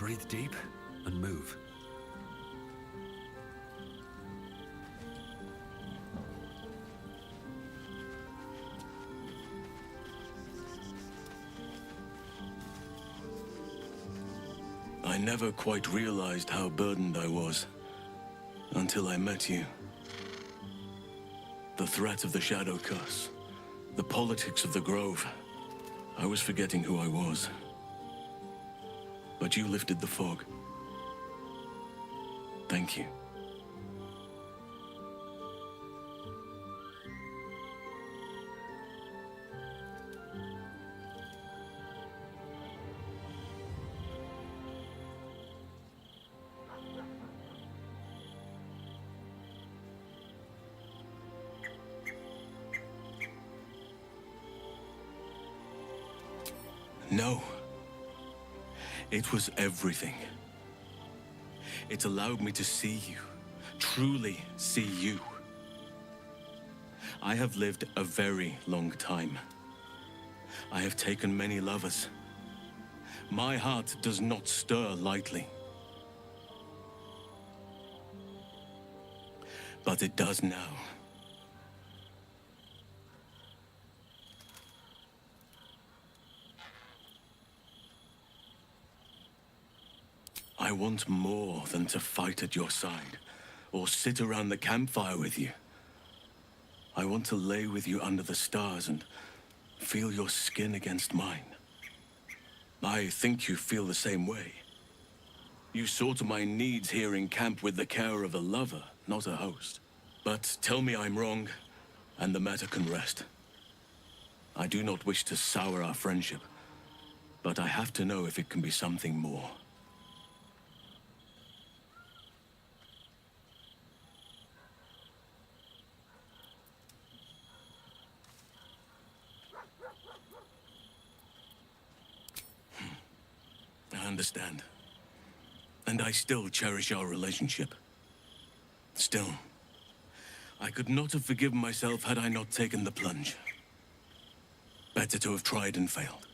Breathe deep and move. I never quite realized how burdened I was until I met you. The threat of the Shadow Curse, the politics of the Grove. I was forgetting who I was. But you lifted the fog. Thank you. No. It was everything. It allowed me to see you, truly see you. I have lived a very long time. I have taken many lovers. My heart does not stir lightly. But it does now. I want more than to fight at your side, or sit around the campfire with you. I want to lay with you under the stars and feel your skin against mine. I think you feel the same way. You saw to my needs here in camp with the care of a lover, not a host. But tell me I'm wrong, and the matter can rest. I do not wish to sour our friendship, but I have to know if it can be something more. I understand. And I still cherish our relationship. Still, I could not have forgiven myself had I not taken the plunge. Better to have tried and failed.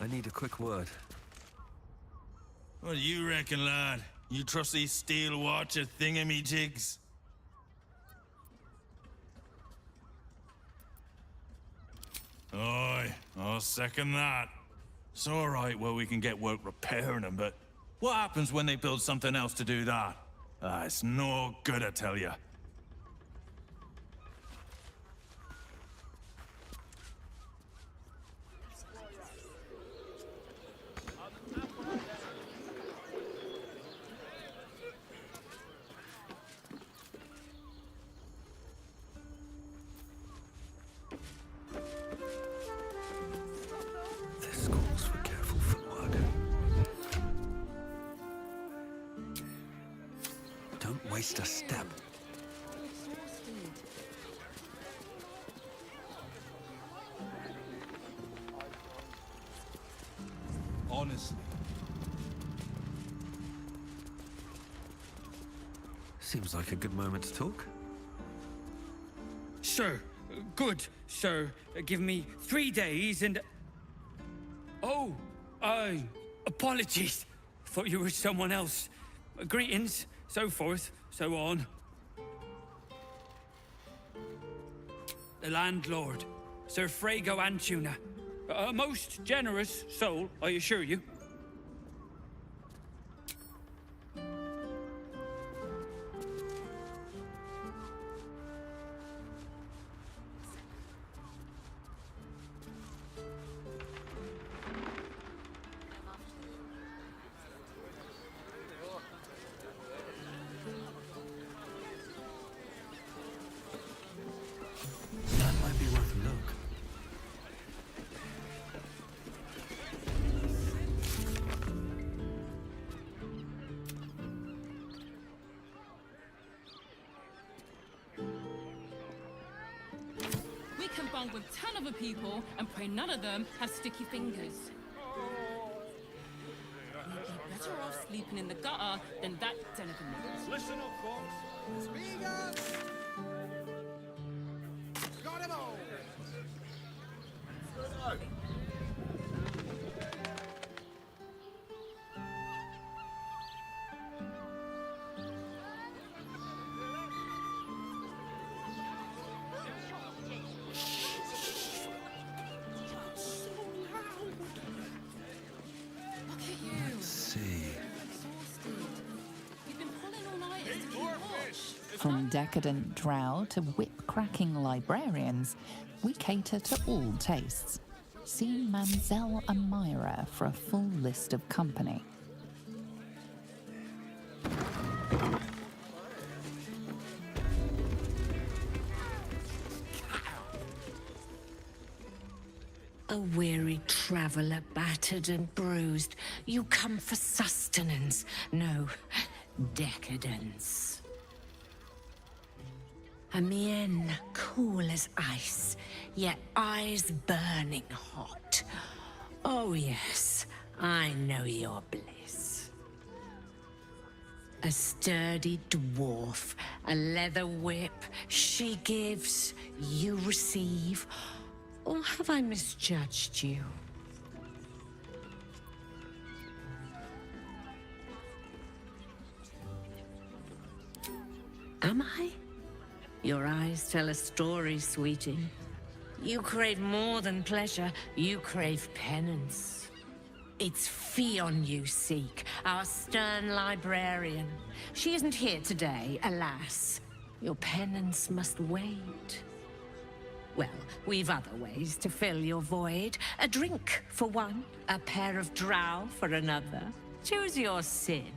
I need a quick word. What do you reckon, lad? You trust these steel watcher thingamajigs? Aye, I'll second that. It's all right where we can get work repairing them, but what happens when they build something else to do that? It's no good, I tell you. This calls for careful footwork. Don't waste a step. Honestly. Seems like a good moment to talk. Sir, good, sir. Give me 3 days and... Oh, apologies. Thought you were someone else. Greetings, so forth, so on. The landlord, Sir Frago Antuna. A most generous soul, I assure you. That might be worth a look. We can bond with 10 other people and pray none of them have sticky fingers. We'd be better off sleeping in the gutter than that den of a Listen up, folks. Speak up! Got him all! Look at you. See. Exhausted. You've been pulling all night to keep watch. From decadent drow to whip-cracking librarians, we cater to all tastes. See Mansell and Myra for a full list of company. A weary traveller, battered and bruised, you come for sustenance, no, decadence. A mien cool as ice, yet eyes burning hot. Oh yes, I know your bliss. A sturdy dwarf, a leather whip, she gives, you receive. Or have I misjudged you? Am I? Your eyes tell a story, sweetie. You crave more than pleasure, you crave penance. It's Fionn you seek, our stern librarian. She isn't here today, alas. Your penance must wait. Well, we've other ways to fill your void. A drink for one, a pair of drow for another. Choose your sin.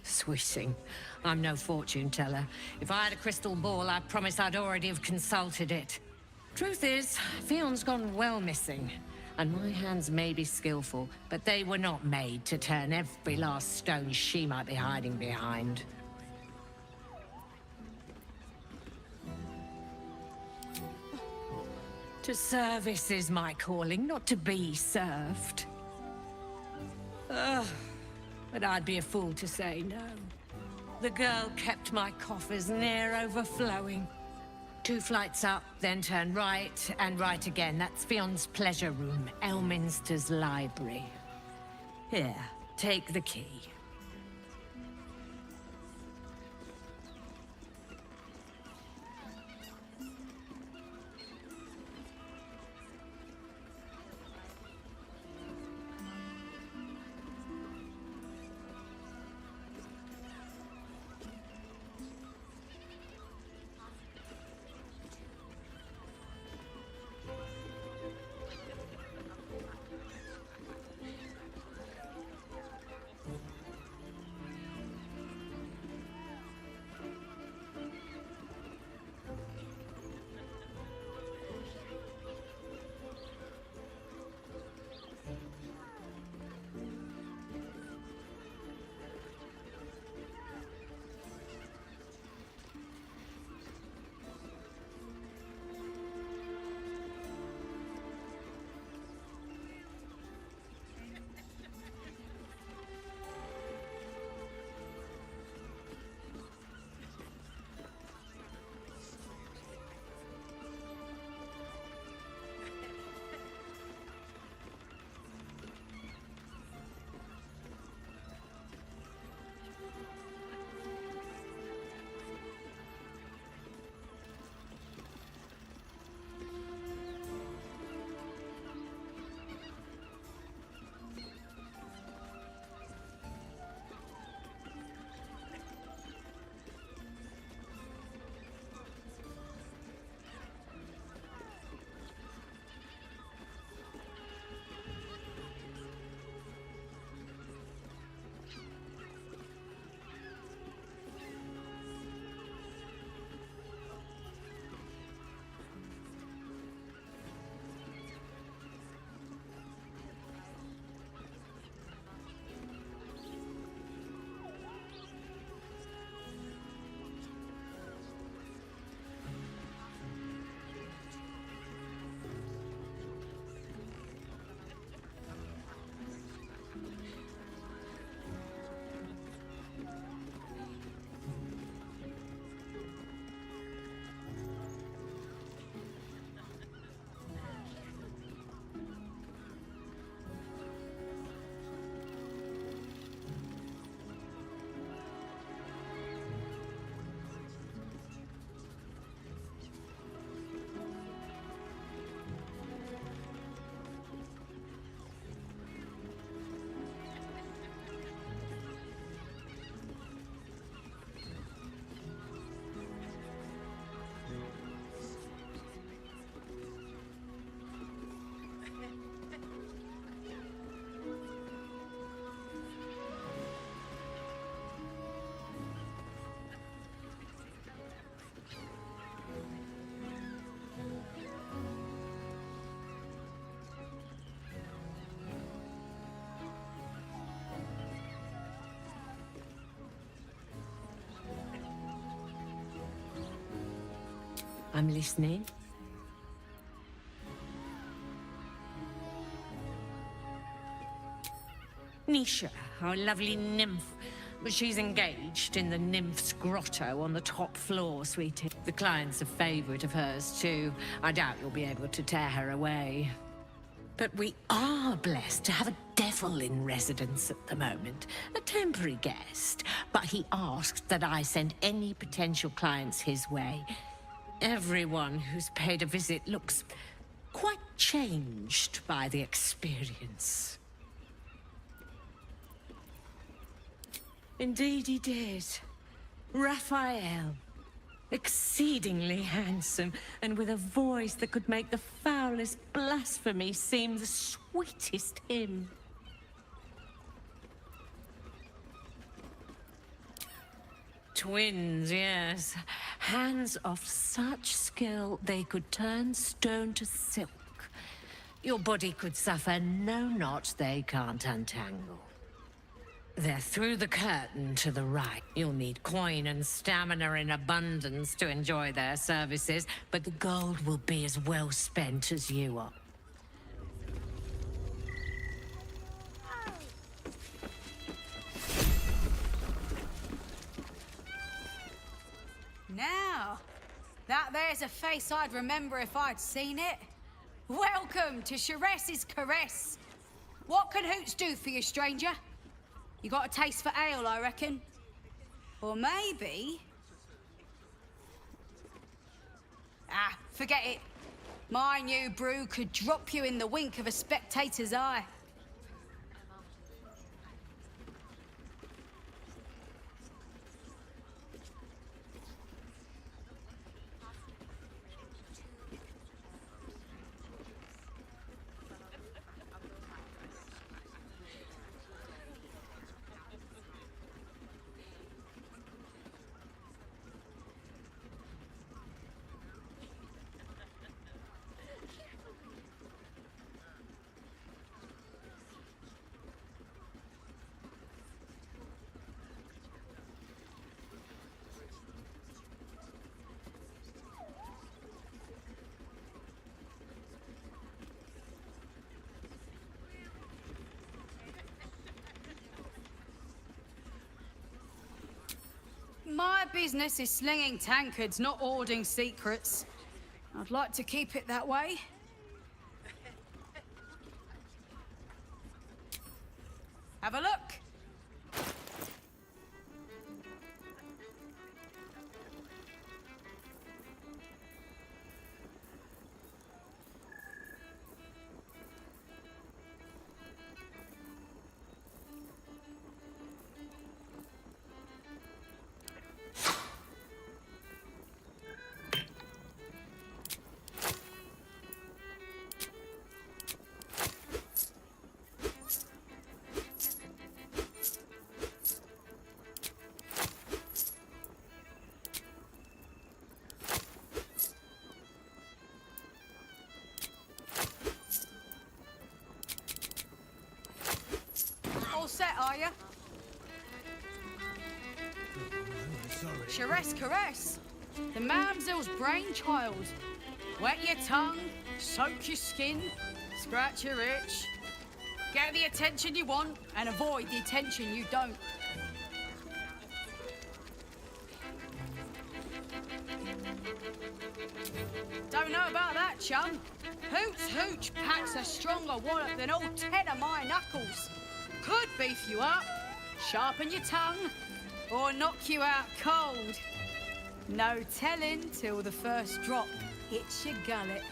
Sweeting, I'm no fortune teller. If I had a crystal ball, I promise I'd already have consulted it. Truth is, Fionn's gone well missing. And my hands may be skillful, but they were not made to turn every last stone she might be hiding behind. To service is my calling, not to be served. But I'd be a fool to say no. The girl kept my coffers near overflowing. 2 flights up, then turn right, and right again. That's Fionn's pleasure room, Elminster's library. Here, take the key. I'm listening. Nisha, our lovely nymph. But she's engaged in the nymph's grotto on the top floor, sweetie. The client's a favorite of hers, too. I doubt you'll be able to tear her away. But we are blessed to have a devil in residence at the moment. A temporary guest. But he asked that I send any potential clients his way. Everyone who's paid a visit looks quite changed by the experience. Indeed he did. Raphael. Exceedingly handsome, and with a voice that could make the foulest blasphemy seem the sweetest hymn. Twins, yes. Hands of such skill they could turn stone to silk. Your body could suffer no knot they can't untangle. They're through the curtain to the right. You'll need coin and stamina in abundance to enjoy their services, but the gold will be as well spent as you are. Now, that there's a face I'd remember if I'd seen it. Welcome to Sharess's Caress. What can Hoots do for you, stranger? You got a taste for ale, I reckon. Or maybe... Ah, forget it. My new brew could drop you in the wink of a spectator's eye. My business is slinging tankards, not hoarding secrets. I'd like to keep it that way. Have a look. All set, are you? Sharess Caress, the mamsel's brainchild. Wet your tongue, soak your skin, scratch your itch. Get the attention you want and avoid the attention you don't. Don't know about that, chum. Hoots Hooch packs a stronger wallop than all 10 of my knuckles. Could beef you up, sharpen your tongue, or knock you out cold. No telling till the first drop hits your gullet.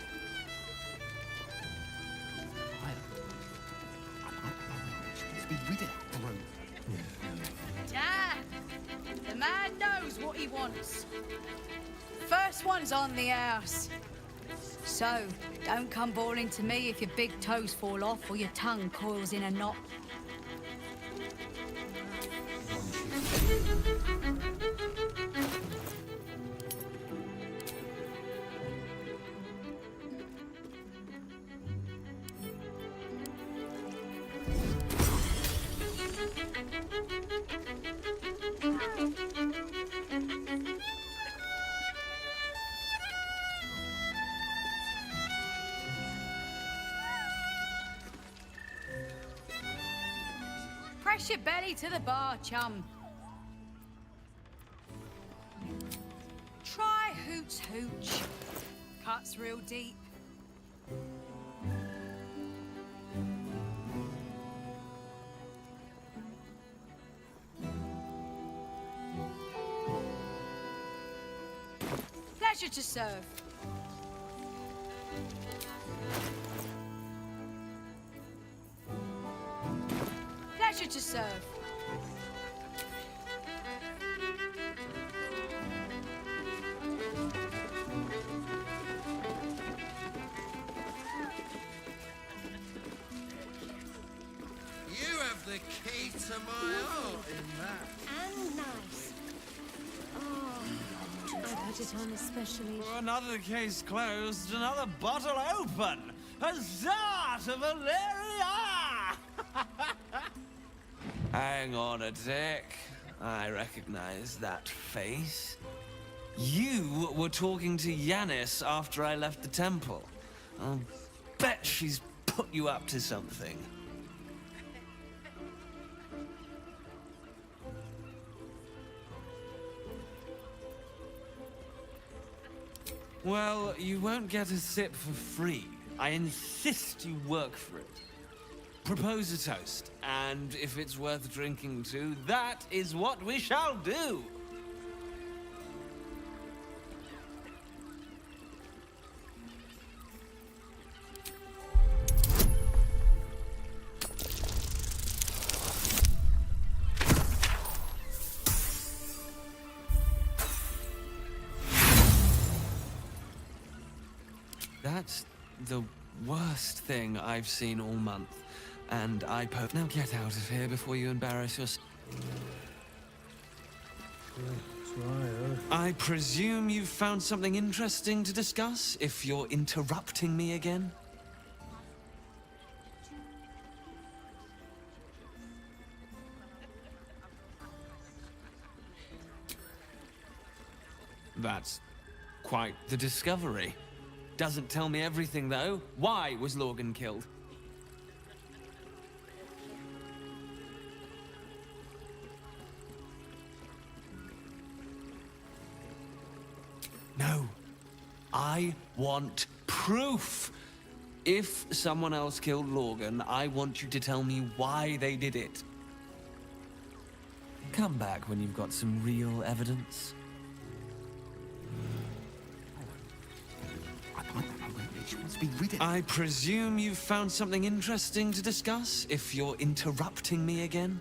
Ah, the man knows what he wants. First one's on the house. So, don't come bawling to me if your big toes fall off or your tongue coils in a knot. Press your belly to the bar, chum. Try Hoots Hooch. Cuts real deep. Pleasure to serve. Pleasure to serve. You have the key to my heart in that. And nice. Oh, I put it on especially. Another case closed, another bottle open. Huzzah to Valeria! Hang on a tick. I recognize that face. You were talking to Yanis after I left the temple. I'll bet she's put you up to something. Well, you won't get a sip for free. I insist you work for it. Propose a toast, and if it's worth drinking to, that is what we shall do! That's the worst thing I've seen all month. And now get out of here before you embarrass yourself. I presume you've found something interesting to discuss, if you're interrupting me again? That's quite the discovery. Doesn't tell me everything, though. Why was Lorgan killed? No. I want proof. If someone else killed Lorgan, I want you to tell me why they did it. Come back when you've got some real evidence. I presume you've found something interesting to discuss, if you're interrupting me again?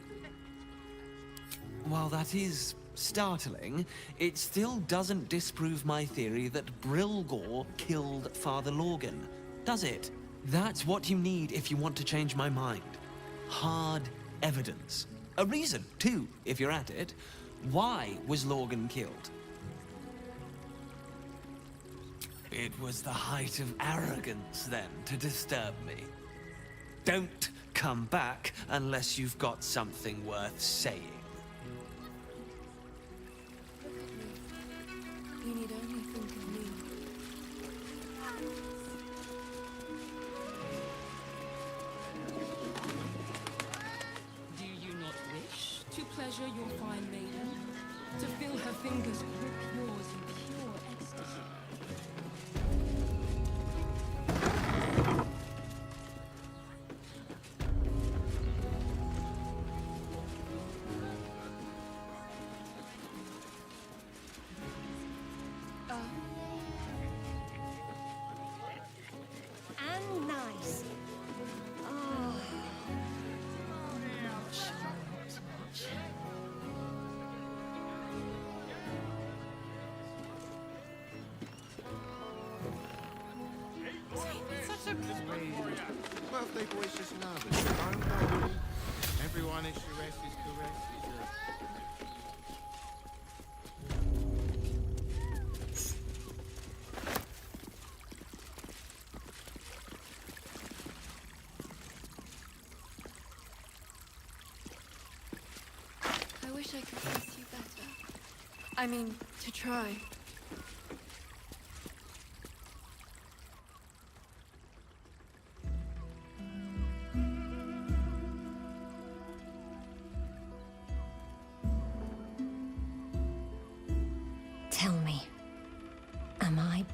While that is startling, it still doesn't disprove my theory that Brilgor killed Father Lorgan, does it? That's what you need if you want to change my mind. Hard evidence. A reason, too, if you're at it. Why was Lorgan killed? It was the height of arrogance, then, to disturb me. Don't come back unless you've got something worth saying. You need only think of me. Do you not wish to pleasure your fine maiden? To fill her fingers grip yours in pure ecstasy? And nice. Oh. Much. Birthday boy's just nervous. Don't worry. Everyone is caressed is correct. I wish I could kiss you better. I mean, to try.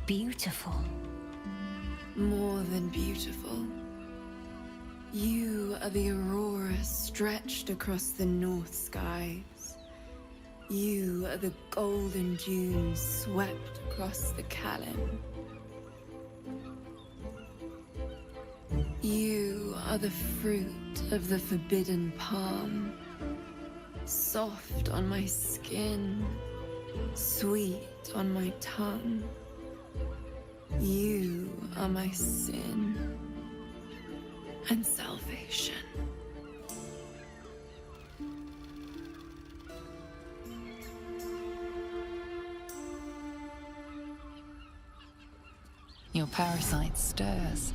beautiful. More than beautiful. You are the aurora stretched across the north skies. You are the golden dunes swept across the Callan. You are the fruit of the forbidden palm. Soft on my skin, sweet on my tongue. You are my sin and salvation. Your parasite stirs,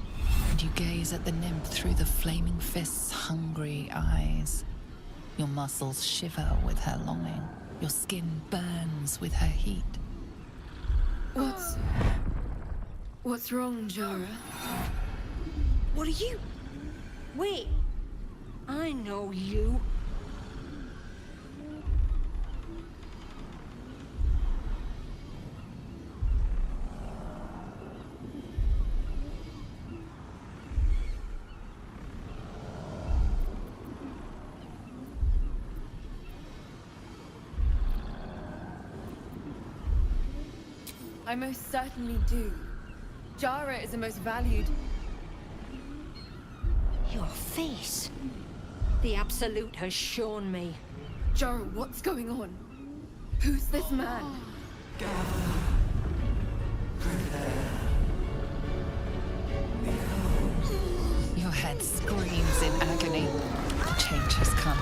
and you gaze at the nymph through the flaming fist's hungry eyes. Your muscles shiver with her longing. Your skin burns with her heat. What's wrong, Jara? What are you? Wait. I know you. I most certainly do. Jara is the most valued. Your face. The Absolute has shown me. Jara, what's going on? Who's this man? Your head screams in agony. The change has come.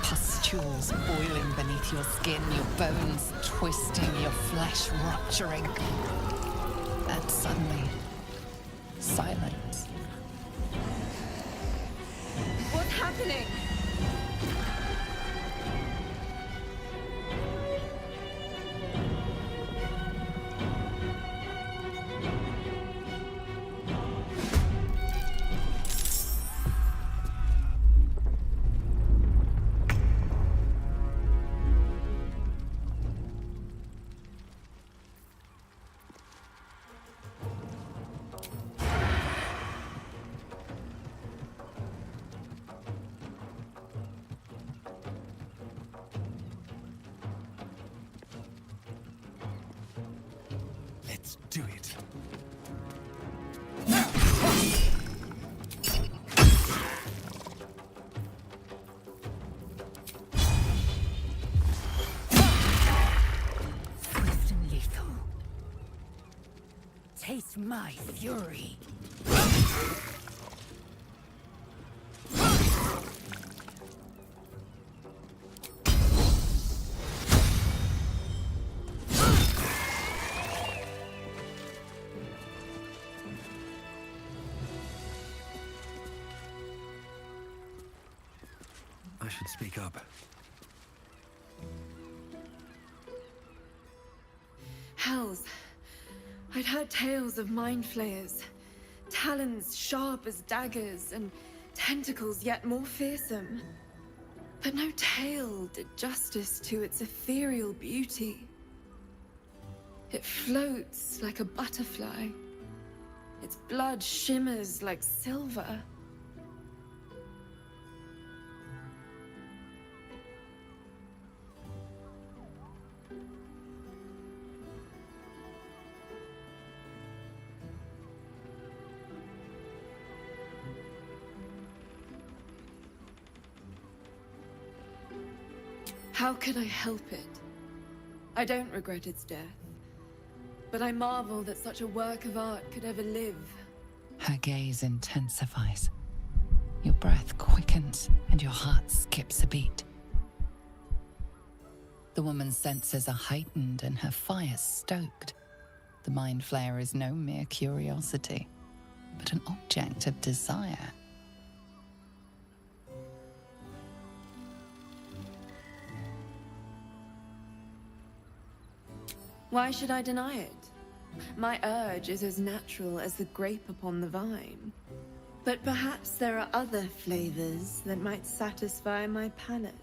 Pustules boiling beneath your skin, your bones twisting, your flesh rupturing. And suddenly, silence. What's happening? Let's do it. Swift and lethal. Taste my fury. I should speak up. Hells. I'd heard tales of mind flayers. Talons sharp as daggers, and tentacles yet more fearsome. But no tale did justice to its ethereal beauty. It floats like a butterfly. Its blood shimmers like silver. How could I help it? I don't regret its death, but I marvel that such a work of art could ever live. Her gaze intensifies. Your breath quickens and your heart skips a beat. The woman's senses are heightened and her fire stoked. The mind flayer is no mere curiosity, but an object of desire. Why should I deny it? My urge is as natural as the grape upon the vine. But perhaps there are other flavors that might satisfy my palate.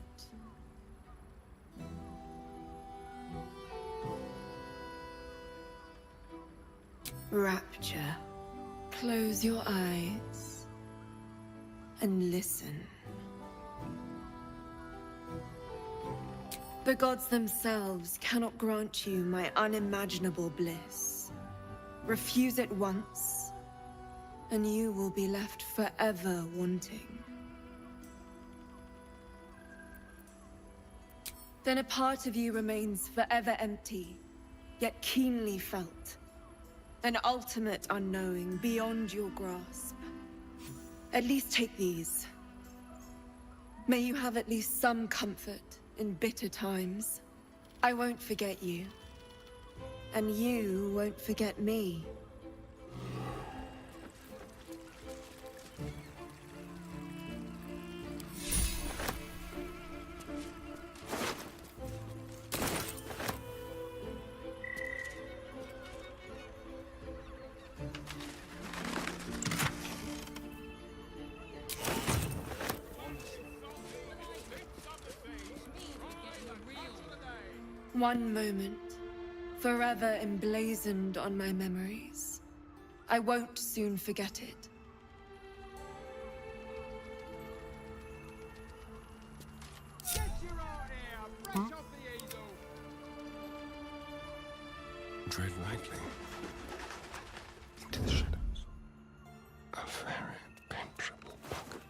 Rapture. Close your eyes and listen. The gods themselves cannot grant you my unimaginable bliss. Refuse it once, and you will be left forever wanting. Then a part of you remains forever empty, yet keenly felt. An ultimate unknowing beyond your grasp. At least take these. May you have at least some comfort in bitter times. I won't forget you. And you won't forget me. One moment, forever emblazoned on my memories. I won't soon forget it. Tread lightly into the shadows. A very impenetrable pocket.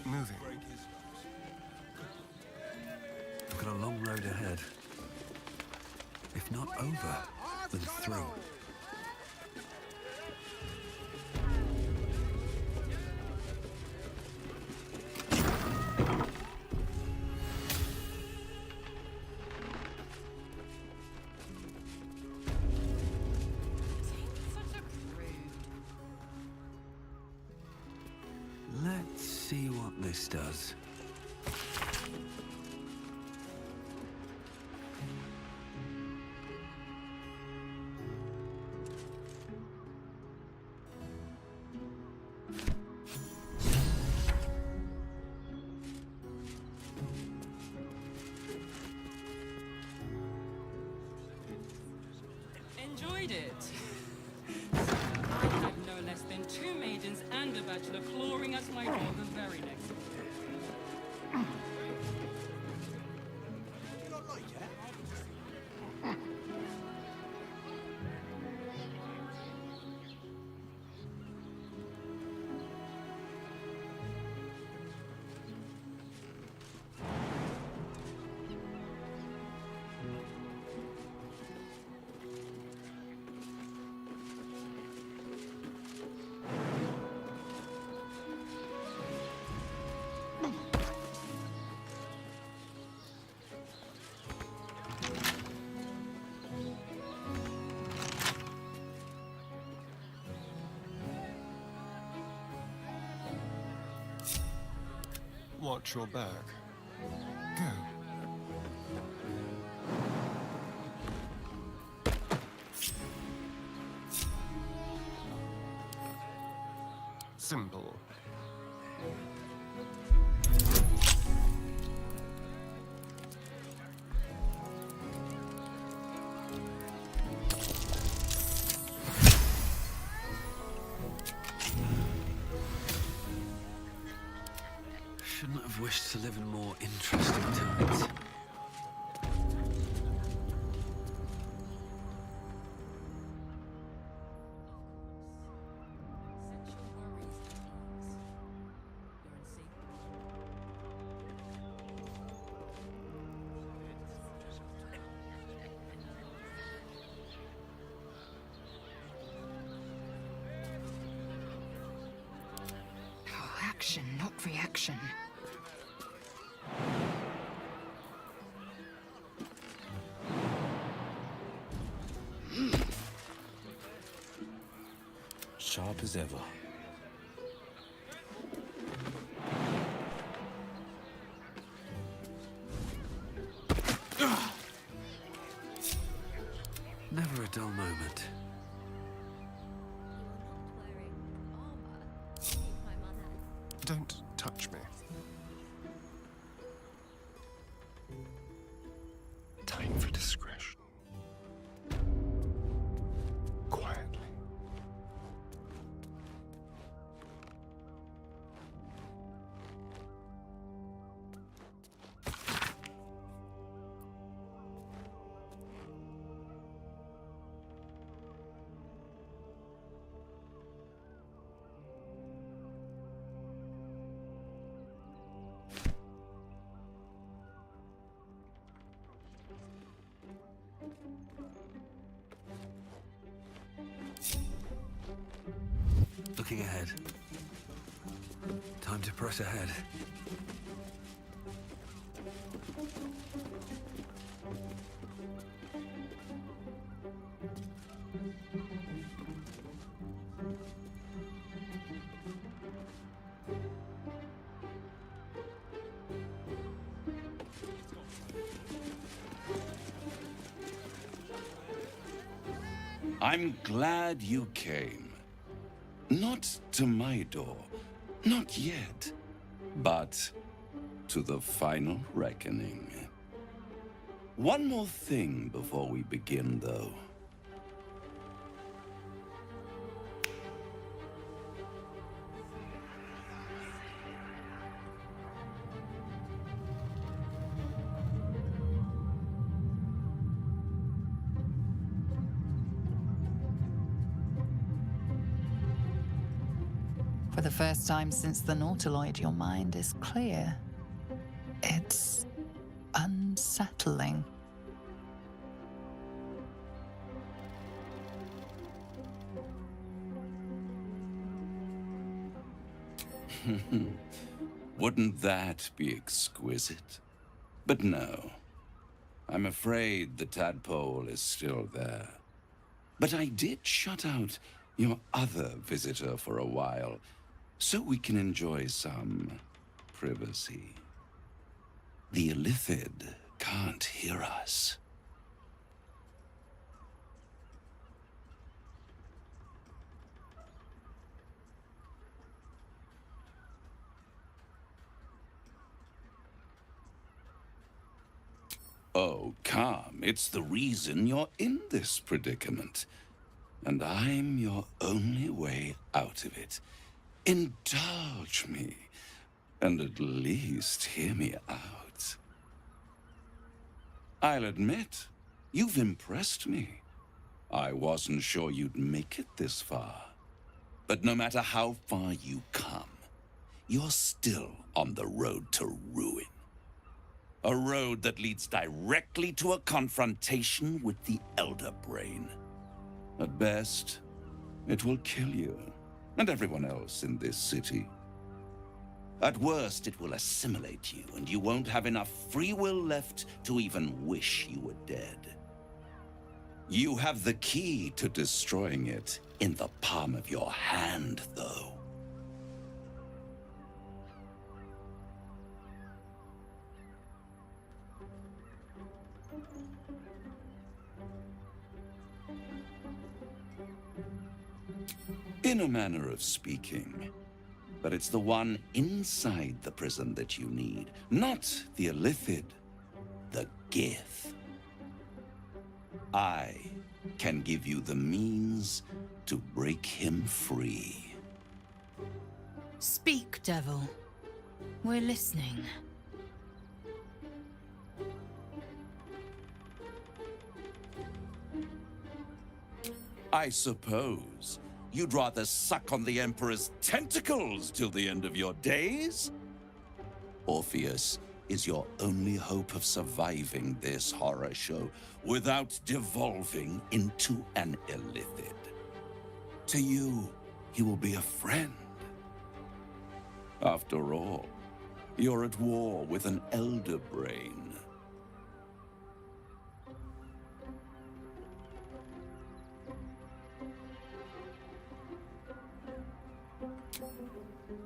Moving. I've got a long road ahead. If not over, then through. Let's see what this does. Enjoyed it. I had no less than 2 maidens and a bachelor clawing at my door the very next day. Watch your back. Go. Simple. Shouldn't have wished to live in more interesting times. Oh, action, not reaction. Sharp as ever. Never a dull moment. Don't touch me. Time for discretion. Quietly. Looking ahead. Time to press ahead. I'm glad you came. Not to my door, not yet, but to the final reckoning. One more thing before we begin, though. For the first time since the Nautiloid, your mind is clear. It's unsettling. Wouldn't that be exquisite? But no. I'm afraid the tadpole is still there. But I did shut out your other visitor for a while, so we can enjoy some privacy. The Illithid can't hear us. Oh, come. It's the reason you're in this predicament. And I'm your only way out of it. Indulge me, and at least hear me out. I'll admit, you've impressed me. I wasn't sure you'd make it this far. But no matter how far you come, you're still on the road to ruin. A road that leads directly to a confrontation with the Elder Brain. At best, it will kill you, and everyone else in this city. At worst, it will assimilate you, and you won't have enough free will left to even wish you were dead. You have the key to destroying it in the palm of your hand, though. In a manner of speaking. But it's the one inside the prison that you need, not the Illithid, the Gith. I can give you the means to break him free. Speak, devil. We're listening. I suppose you'd rather suck on the Emperor's tentacles till the end of your days? Orpheus is your only hope of surviving this horror show without devolving into an Illithid. To you, he will be a friend. After all, you're at war with an Elder Brain.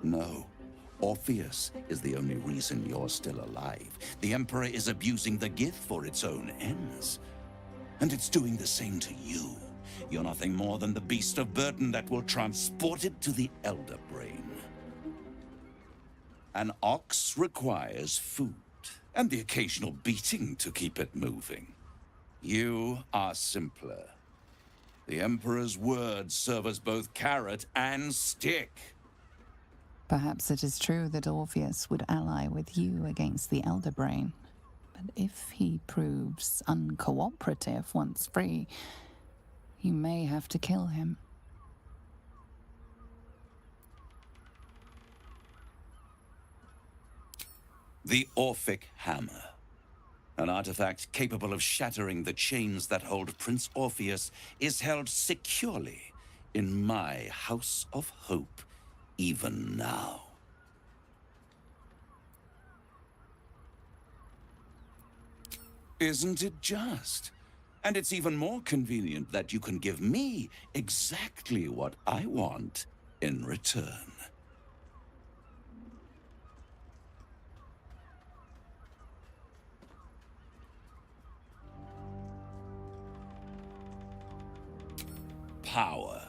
No. Orpheus is the only reason you're still alive. The Emperor is abusing the Gith for its own ends. And it's doing the same to you. You're nothing more than the beast of burden that will transport it to the Elder Brain. An ox requires food, and the occasional beating to keep it moving. You are simpler. The Emperor's words serve as both carrot and stick. Perhaps it is true that Orpheus would ally with you against the Elder Brain. But if he proves uncooperative once free, you may have to kill him. The Orphic Hammer. An artifact capable of shattering the chains that hold Prince Orpheus is held securely in my House of Hope, even now. Isn't it just? And it's even more convenient that you can give me exactly what I want in return. Power.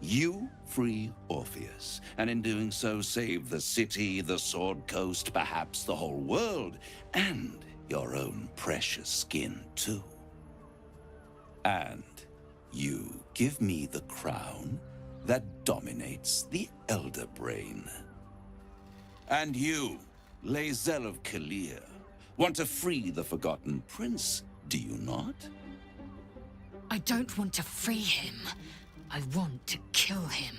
You free Orpheus, and in doing so save the city, the Sword Coast, perhaps the whole world, and your own precious skin too. And you give me the crown that dominates the Elder Brain. And you, Lae'zel of Kalir, want to free the Forgotten Prince, do you not? I don't want to free him. I want to kill him.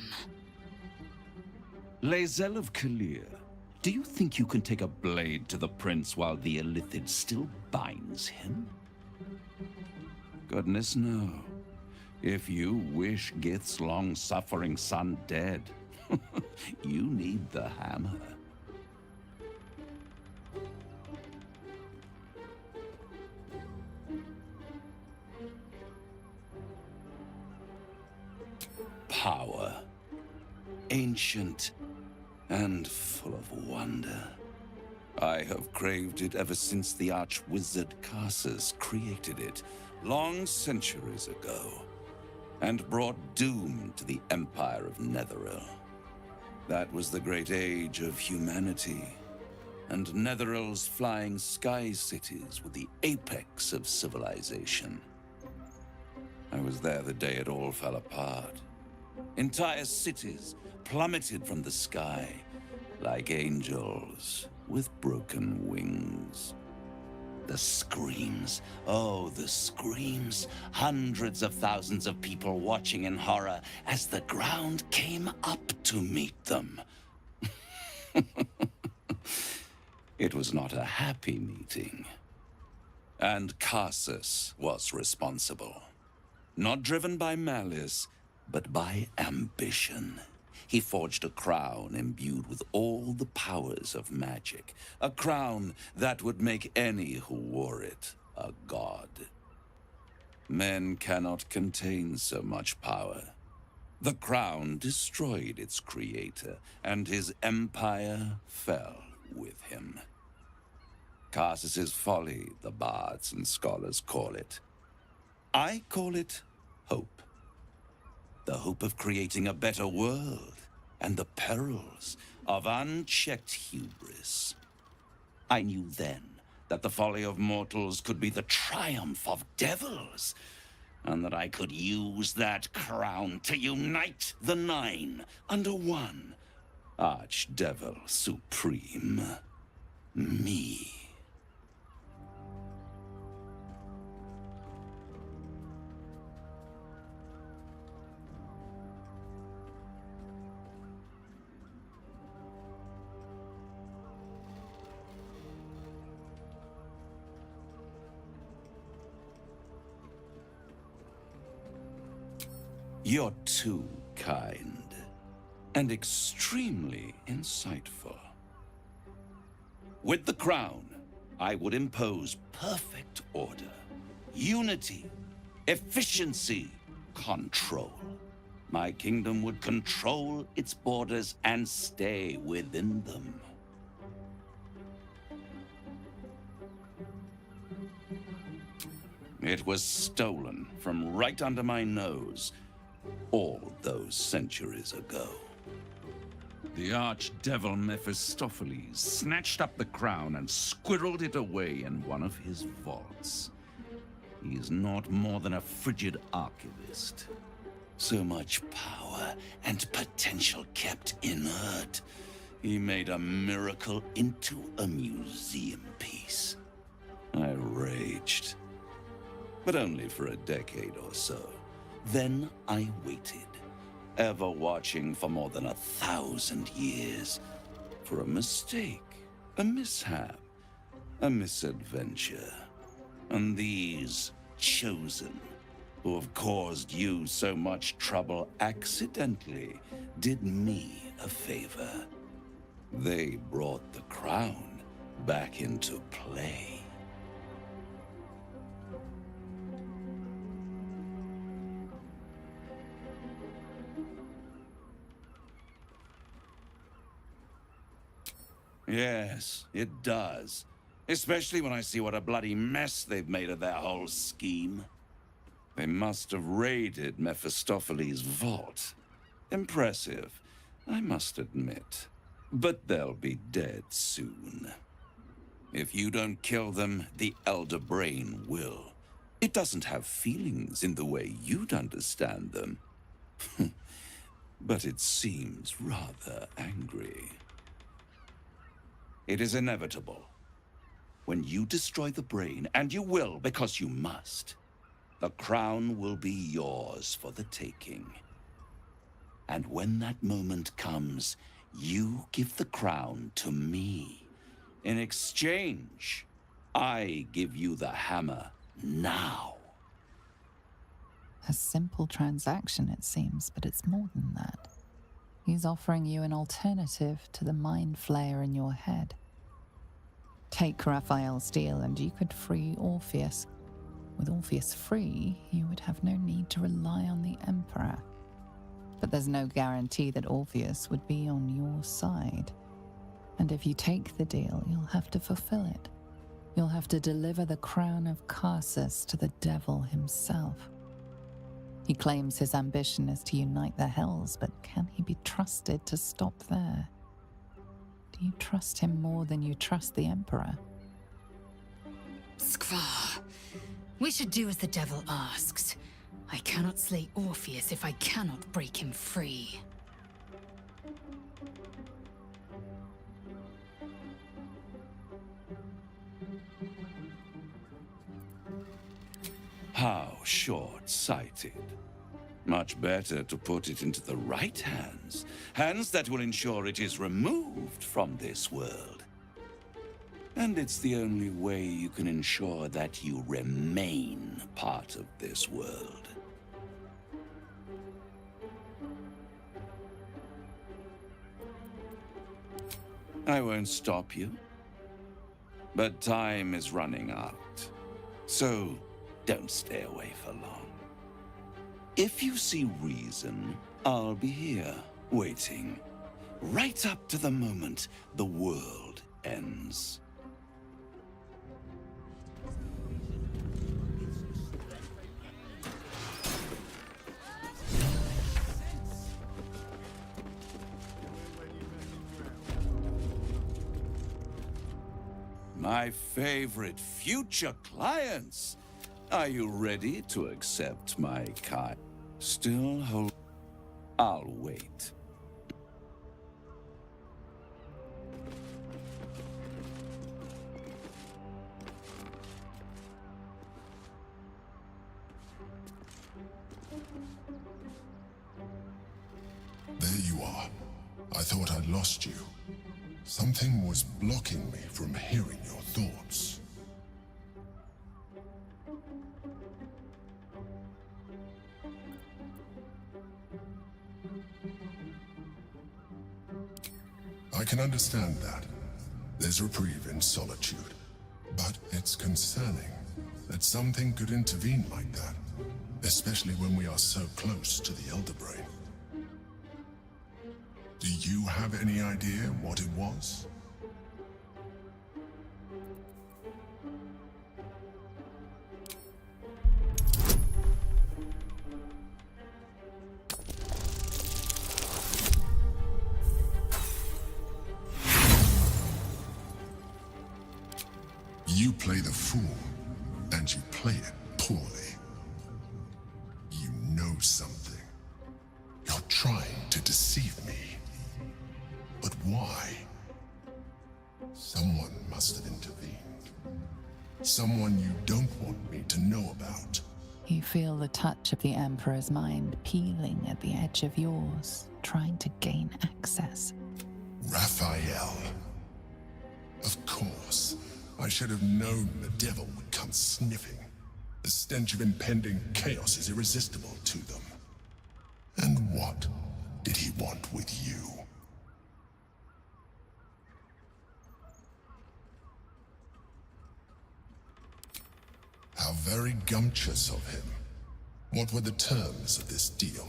Lae'zel of Kalir, do you think you can take a blade to the prince while the Illithid still binds him? Goodness no. If you wish Gith's long-suffering son dead, you need the hammer. Power. Ancient and full of wonder. I have craved it ever since the arch-wizard Karsus created it, long centuries ago, and brought doom to the Empire of Netheril. That was the great age of humanity, and Netheril's flying sky cities were the apex of civilization. I was there the day it all fell apart. Entire cities plummeted from the sky like angels with broken wings. The screams, oh, the screams. Hundreds of thousands of people watching in horror as the ground came up to meet them. It was not a happy meeting. And Karsus was responsible. Not driven by malice, but by ambition. He forged a crown imbued with all the powers of magic. A crown that would make any who wore it a god. Men cannot contain so much power. The crown destroyed its creator, and his empire fell with him. Karsus's folly, the bards and scholars call it. I call it hope. The hope of creating a better world, and the perils of unchecked hubris. I knew then that the folly of mortals could be the triumph of devils, and that I could use that crown to unite the Nine under one Archdevil Supreme, me. You're too kind, and extremely insightful. With the crown, I would impose perfect order, unity, efficiency, control. My kingdom would control its borders and stay within them. It was stolen from right under my nose all those centuries ago. The archdevil Mephistopheles snatched up the crown and squirreled it away in one of his vaults. He is not more than a frigid archivist. So much power and potential kept inert. He made a miracle into a museum piece. I raged. But only for a decade or so. Then I waited, ever watching for more than 1,000 years. For a mistake, a mishap, a misadventure. And these chosen, who have caused you so much trouble accidentally, did me a favor. They brought the crown back into play. Yes, it does. Especially when I see what a bloody mess they've made of their whole scheme. They must have raided Mephistopheles' vault. Impressive, I must admit. But they'll be dead soon. If you don't kill them, the Elder Brain will. It doesn't have feelings in the way you'd understand them. But it seems rather angry. It is inevitable. When you destroy the brain, and you will because you must, the crown will be yours for the taking. And when that moment comes, you give the crown to me. In exchange, I give you the hammer now. A simple transaction, it seems, but it's more than that. He's offering you an alternative to the mind flayer in your head. Take Raphael's deal and you could free Orpheus. With Orpheus free, you would have no need to rely on the Emperor. But there's no guarantee that Orpheus would be on your side. And if you take the deal, you'll have to fulfill it. You'll have to deliver the crown of Carsus to the devil himself. He claims his ambition is to unite the Hells, but can he be trusted to stop there? Do you trust him more than you trust the Emperor? Skvar, we should do as the devil asks. I cannot slay Orpheus if I cannot break him free. How short-sighted. Much better to put it into the right hands. Hands that will ensure it is removed from this world. And it's the only way you can ensure that you remain part of this world. I won't stop you. But time is running out. So, don't stay away for long. If you see reason, I'll be here, waiting. Right up to the moment the world ends. My favorite future clients. Are you ready to accept my kind? Still hold. I'll wait. There you are. I thought I'd lost you. Something was blocking me from hearing your thoughts. I can understand that. There's reprieve in solitude. But it's concerning that something could intervene like that, especially when we are so close to the Elder Brain. Do you have any idea what it was? play the fool, and you play it poorly. You know something. You're trying to deceive me. But why? Someone must have intervened. Someone you don't want me to know about. You feel the touch of the Emperor's mind peeling at the edge of yours, trying to gain access. Raphael. Of course. I should have known the devil would come sniffing. The stench of impending chaos is irresistible to them. And what did he want with you? How very gumptious of him. What were the terms of this deal?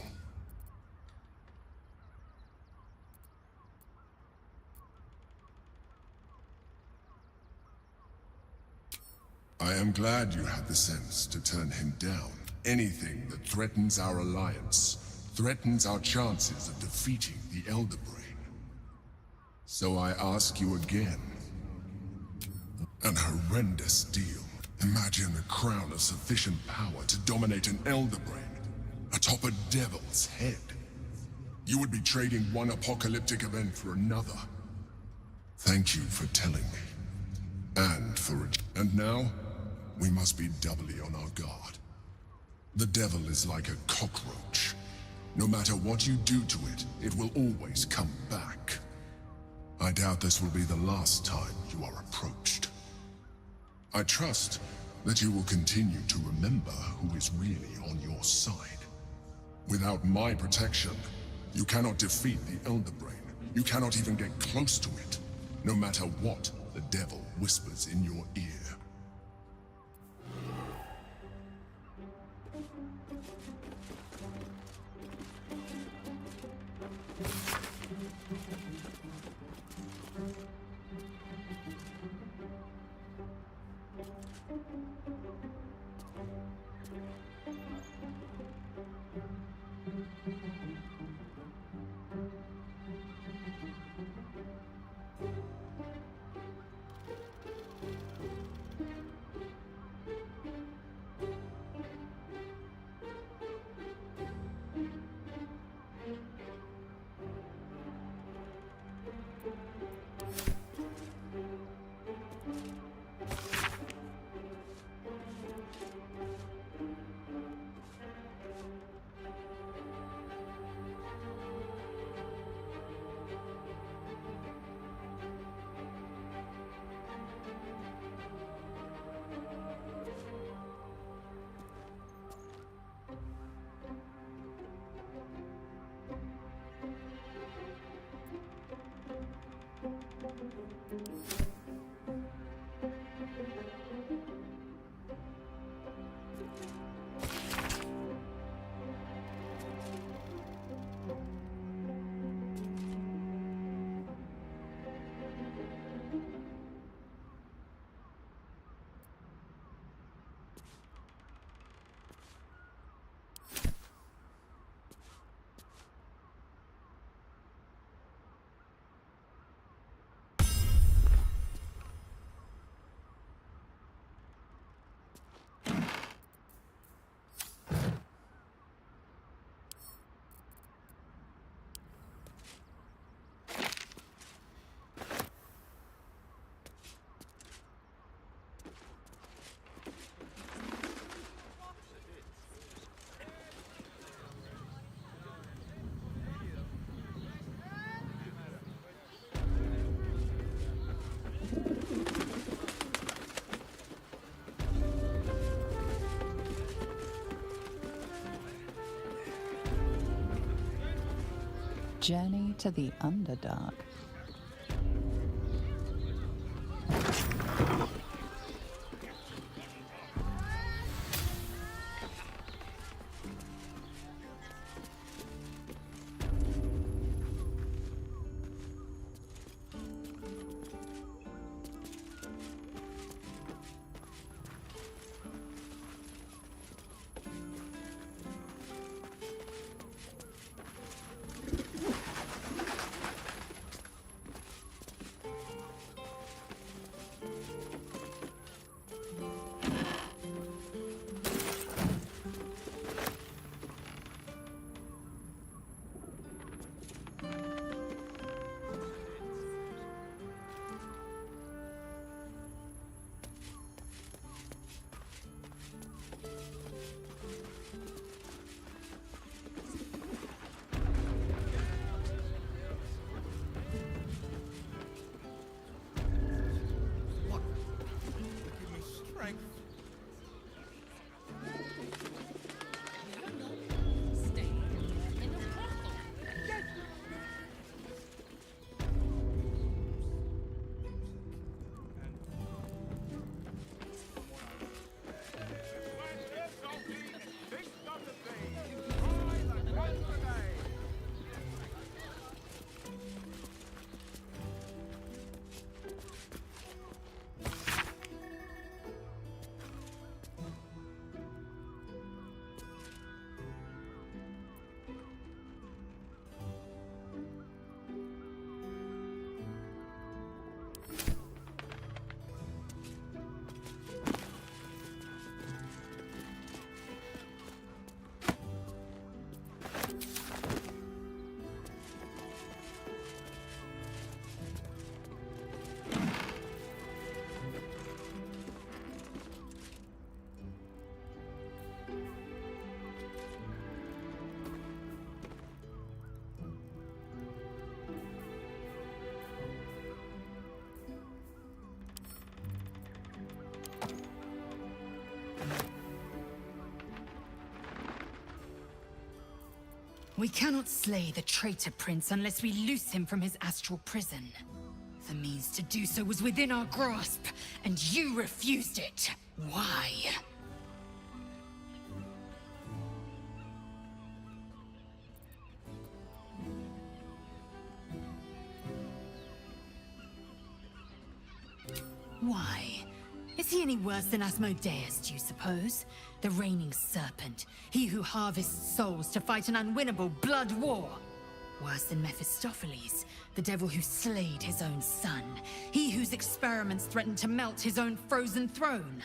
I am glad you had the sense to turn him down. Anything that threatens our alliance, threatens our chances of defeating the Elder Brain. So I ask you again. An horrendous deal. Imagine a crown of sufficient power to dominate an Elder Brain, atop a devil's head. You would be trading one apocalyptic event for another. Thank you for telling me. And now, we must be doubly on our guard. The devil is like a cockroach. No matter what you do to it, it will always come back. I doubt this will be the last time you are approached. I trust that you will continue to remember who is really on your side. Without my protection, you cannot defeat the Elder Brain. You cannot even get close to it, no matter what the devil whispers in your ear. Journey to the Underdark. We cannot slay the traitor prince unless we loose him from his astral prison. The means to do so was within our grasp, and you refused it. Why? Why? Is he any worse than Asmodeus, do you suppose? The reigning serpent, he who harvests souls to fight an unwinnable blood war. Worse than Mephistopheles, the devil who slayed his own son, he whose experiments threatened to melt his own frozen throne.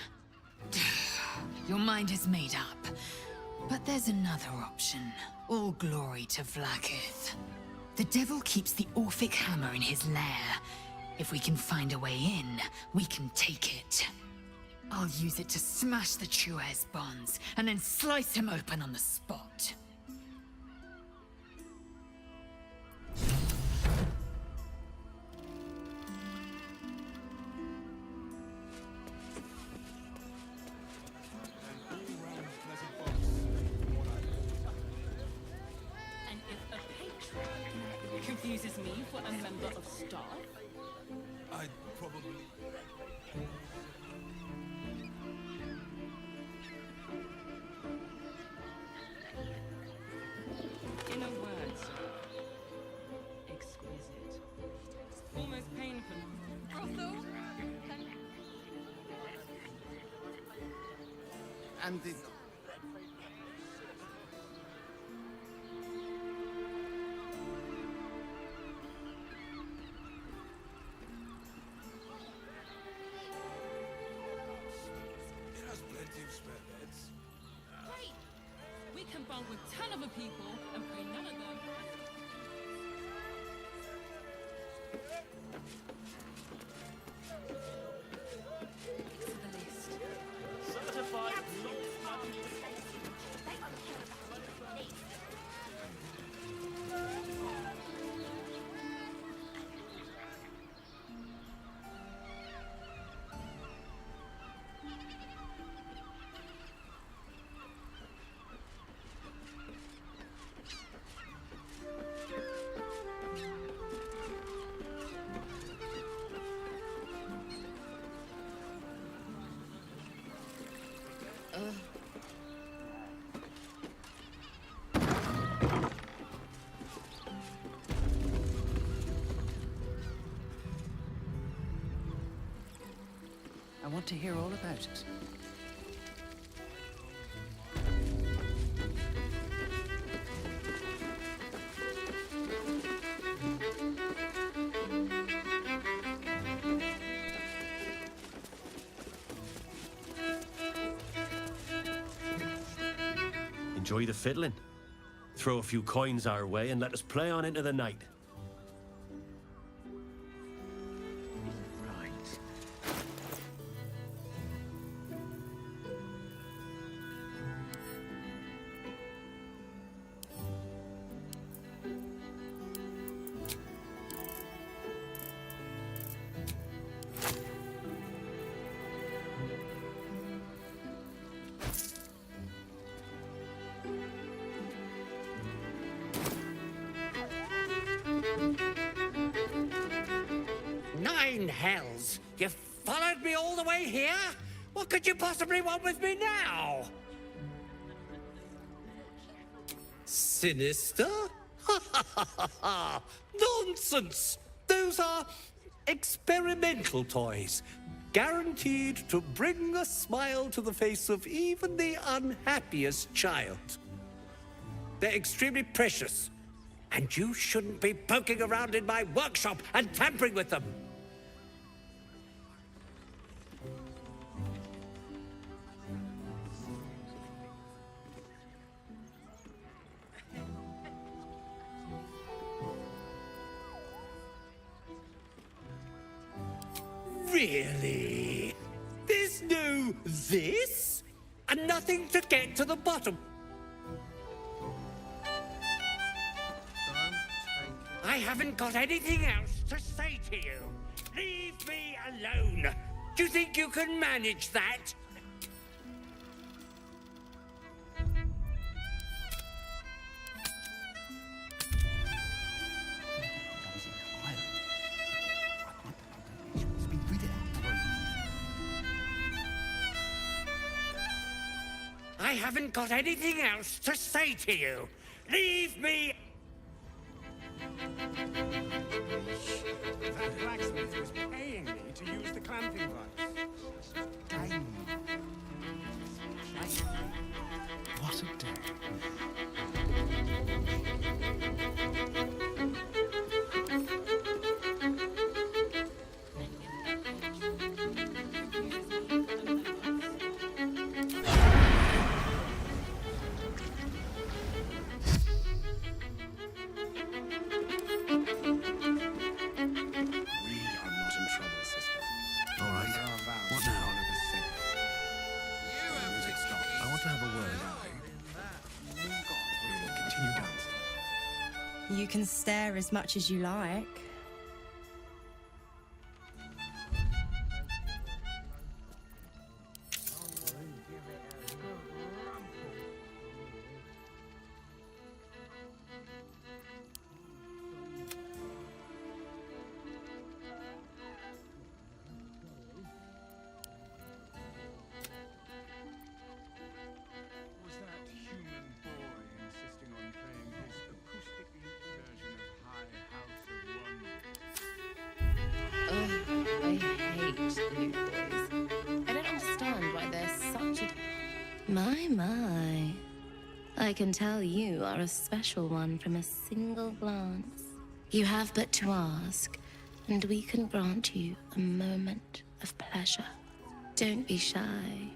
Your mind is made up, but there's another option. All glory to Vlaakith. The devil keeps the Orphic hammer in his lair. If we can find a way in, we can take it. I'll use it to smash the Chua's bonds, and then slice him open on the spot. And if a patron confuses me for a member of staff, I'd probably... in a word, sir, exquisite. Almost painful. Brothel? And the... It has plenty of spare beds. Great! We can bond with 10 other people and pay none of them. To the list. Certified. I want to hear all about it. Enjoy the fiddling. Throw a few coins our way and let us play on into the night. Nine hells! You followed me all the way here? What could you possibly want with me now? Sinister? Nonsense! Those are experimental toys, guaranteed to bring a smile to the face of even the unhappiest child. They're extremely precious, and you shouldn't be poking around in my workshop and tampering with them. Really? There's no this? And nothing to get to the bottom? I haven't got anything else to say to you. Leave me alone. Do you think you can manage that? haven't got anything else to say to you. Leave me. That blacksmith was paying me to use the clamping device. What a day. You can stare as much as you like. Was that human boy insisting on playing his acoustic version of High House of Wonders? I hate new boys. I don't understand why they're such a... My. I can tell you are a special one from a single glance. You have but to ask, and we can grant you a moment of pleasure. Don't be shy.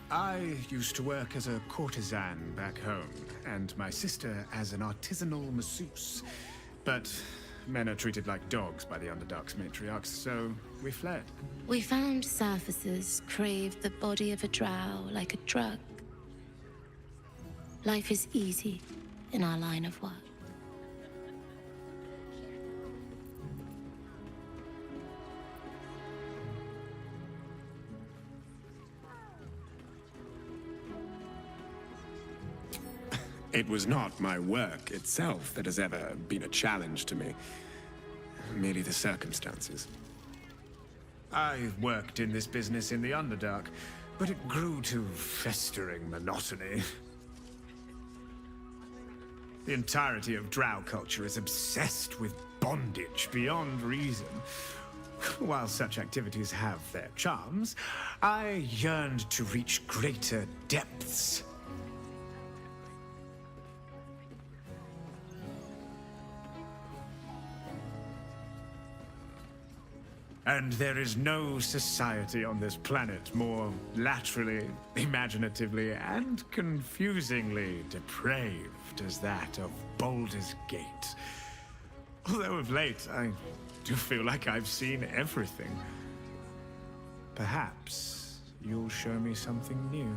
I used to work as a courtesan back home, and my sister as an artisanal masseuse. But men are treated like dogs by the Underdark's matriarchs, so we fled. We found surfacers craved the body of a drow like a drug. Life is easy in our line of work. It was not my work itself that has ever been a challenge to me, merely the circumstances. I worked in this business in the Underdark, but it grew to festering monotony. The entirety of drow culture is obsessed with bondage beyond reason. While such activities have their charms, I yearned to reach greater depths. And there is no society on this planet more laterally, imaginatively, and confusingly depraved as that of Baldur's Gate. Although of late, I do feel like I've seen everything. Perhaps you'll show me something new.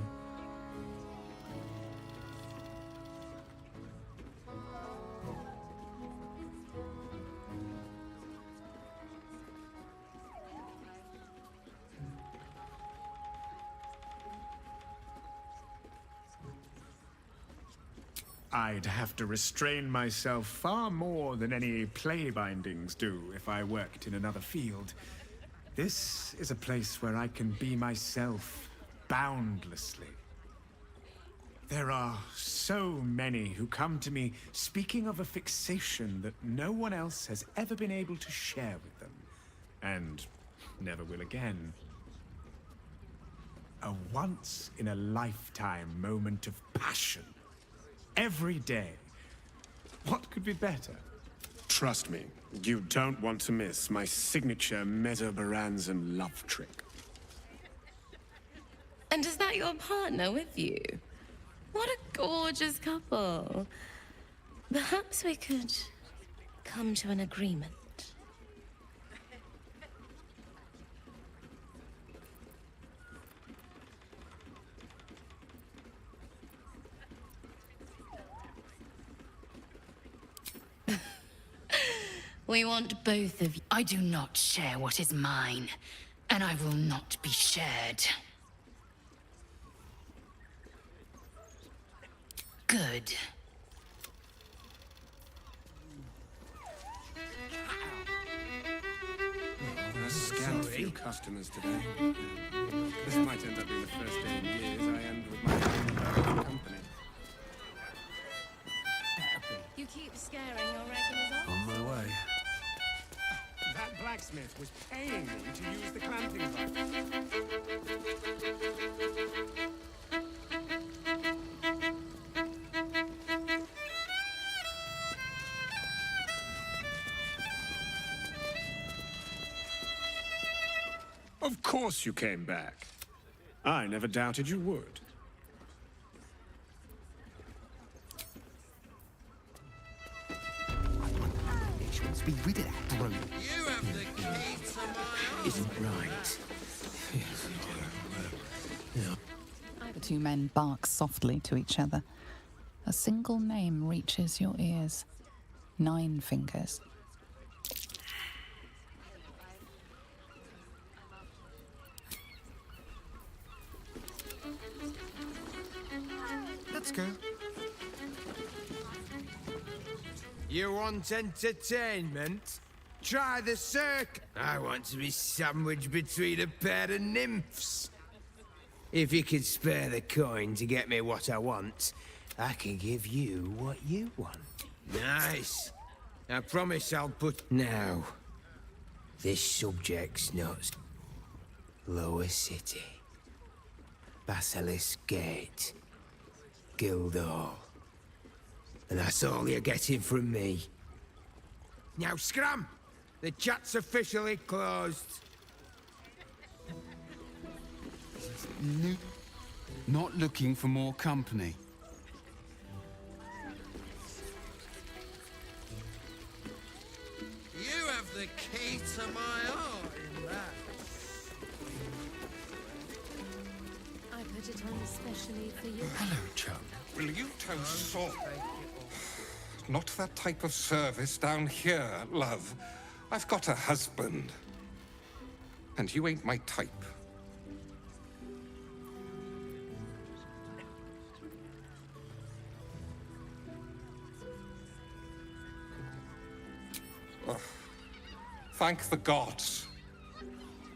I'd have to restrain myself far more than any play bindings do if I worked in another field. This is a place where I can be myself boundlessly. There are so many who come to me speaking of a fixation that no one else has ever been able to share with them, and never will again. A once-in-a-lifetime moment of passion. Every day. What could be better? Trust me, you don't want to miss my signature Mesobaranzan love trick. And is that your partner with you? What a gorgeous couple. Perhaps we could come to an agreement. We want both of you. I do not share what is mine, and I will not be shared. Good. Sorry. customers today. This might end up being the first day in years I end with my company. You keep scaring your regulars off. On my way. That blacksmith was paying me to use the clamping device. Of course you came back. I never doubted you would. Let's be rid of that drone. You have the key to my Isn't right. The two men bark softly to each other. A single name reaches your ears. 9 fingers. Let's go. You want entertainment? Try the circ. I want to be sandwiched between a pair of nymphs. If you could spare the coin to get me what I want, I can give you what you want. Nice. I promise I'll put... Now, this subject's not... Lower City. Basilisk Gate. Guildhall. And that's all you're getting from me. Now scram! The chat's officially closed. Not looking for more company. You have the key to my heart in that. I put it on especially for you. Hello, chum. Will you toast salt? Not that type of service down here, love. I've got a husband. And you ain't my type. Ugh. Thank the gods.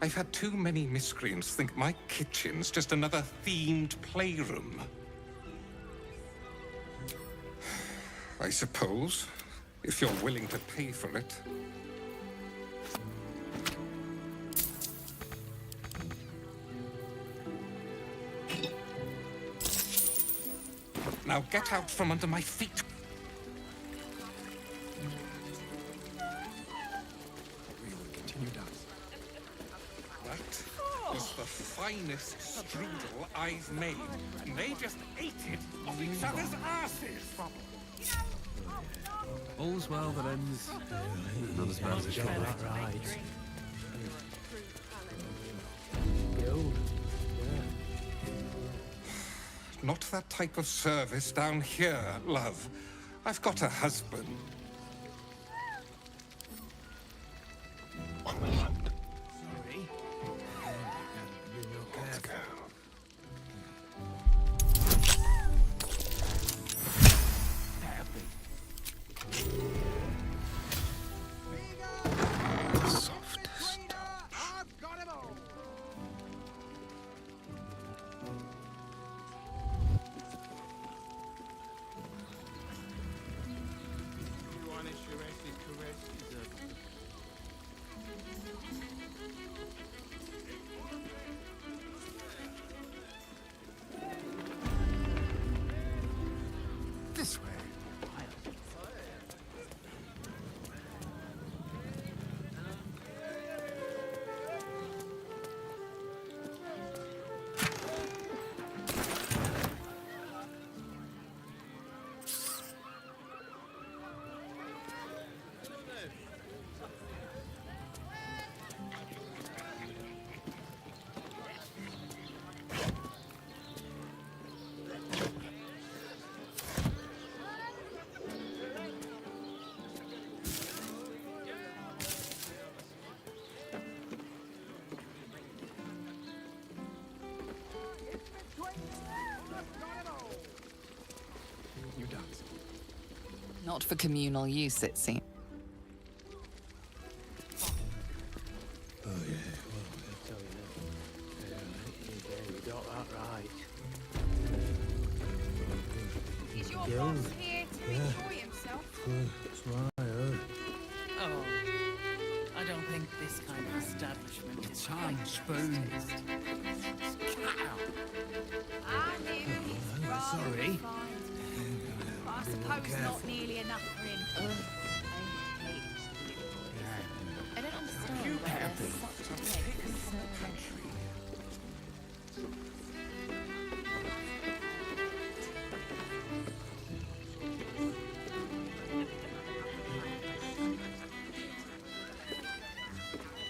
I've had too many miscreants think my kitchen's just another themed playroom. I suppose, if you're willing to pay for it. Now get out from under my feet. We will continue down. That was the finest strudel I've made, and they just ate it off each other's asses. All's well that ends. Not as bad as it could be. Not that type of service down here, love. I've got a husband. One moment. Sorry. Let's go. The softest touch. I've got him all. This way. You dance. Not for communal use, it seems. Oh, yeah. got that right. Is your boss here to enjoy himself? That's right. Oh, I don't think this kind of establishment is Tongue, spoon. I knew his brother sorry. was fine. But I suppose not nearly enough for him. I don't understand why there's such a thing as comentary.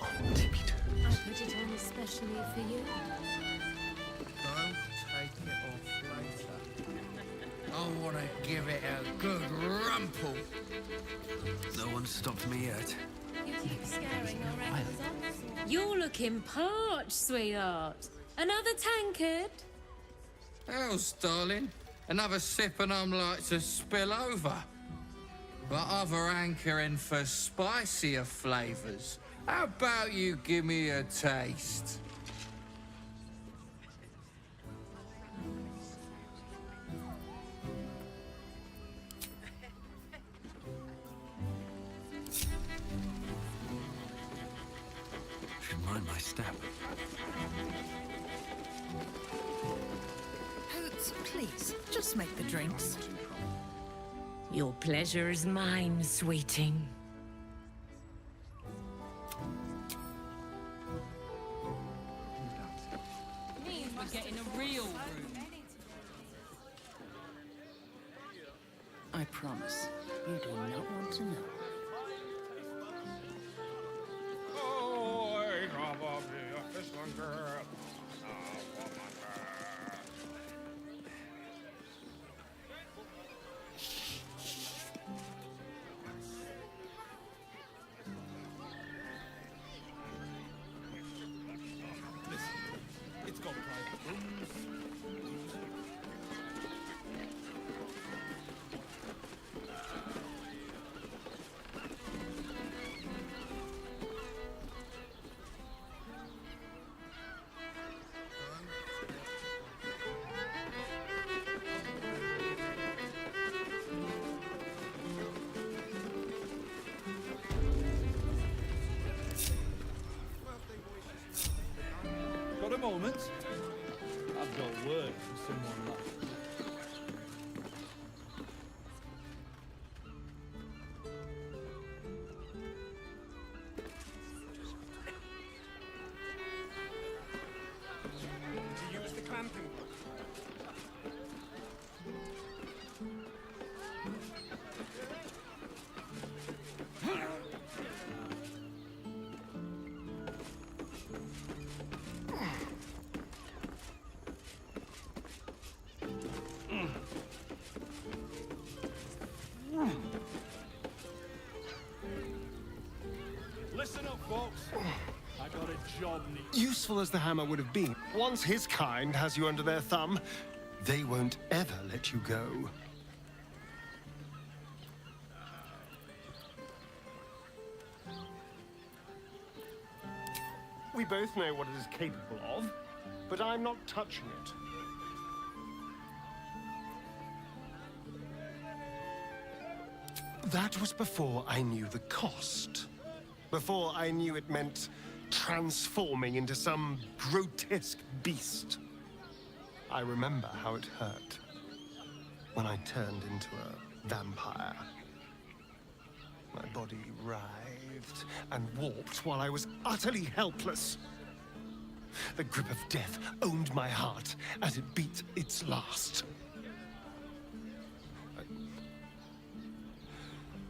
I put it on especially for you. Don't take it off later. I want to give it a good rumple. No one stopped me yet. You keep scaring your enemies off. You're looking parched, sweetheart. Another tankard? Hells, darling. Another sip and I'm like to spill over. But other hankering for spicier flavours. How about you give me a taste? Should mind my step. Hoots, please, just make the drinks. Your pleasure is mine, sweeting. Means we're getting a real room. I promise, you do not want to know. It's got private rooms. Got a moment? I've got word from someone like To use the clamping hook. Listen up, folks. I got a job need. Useful as the hammer would have been, once his kind has you under their thumb, they won't ever let you go. We both know what it is capable of, but I'm not touching it. That was before I knew the cost. Before I knew it meant transforming into some grotesque beast. I remember how it hurt when I turned into a vampire. My body writhed and warped while I was utterly helpless. The grip of death owned my heart as it beat its last.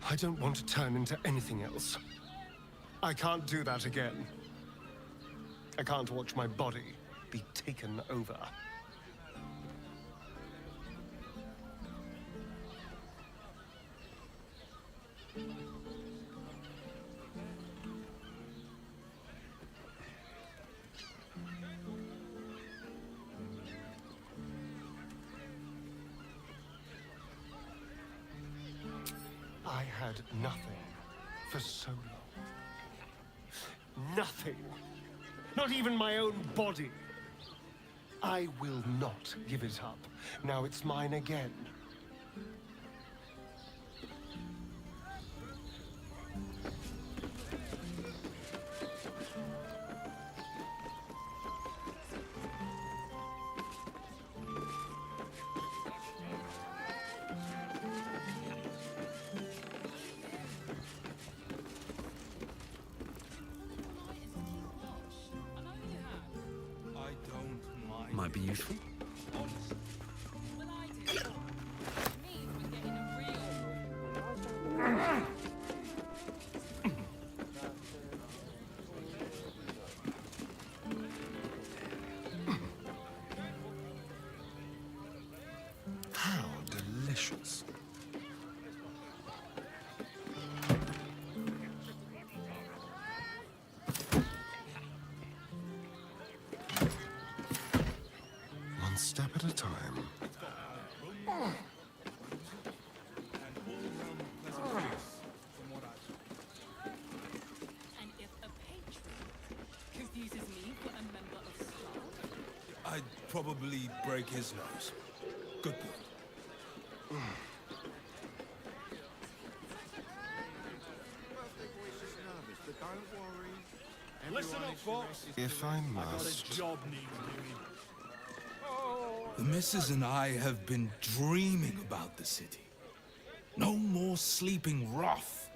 I don't want to turn into anything else. I can't do that again. I can't watch my body be taken over. I had nothing for so long. Nothing. Not even my own body. I will not give it up. Now it's mine again. Might be useful. How delicious. One step at a time. And if a patron confuses me for a member of staff, I'd probably break his nose. Good point. Listen up, folks. If I I got a must. job needs doing. The missus and I have been dreaming about the city. No more sleeping rough.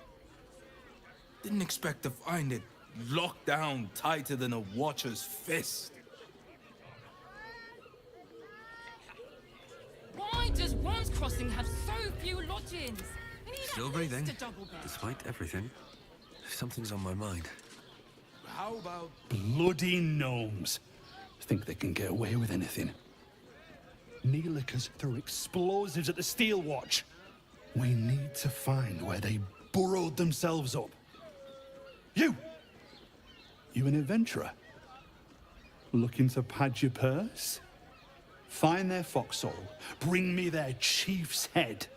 Didn't expect to find it locked down tighter than a watcher's fist. why does Wands Crossing have so few lodgings? We need Still at breathing. least a double bed. Despite everything, something's on my mind. How about Bloody gnomes. Think they can get away with anything. Neelikers threw explosives at the Steel Watch. We need to find where they burrowed themselves up. You an adventurer? Looking to pad your purse? Find their foxhole, bring me their chief's head.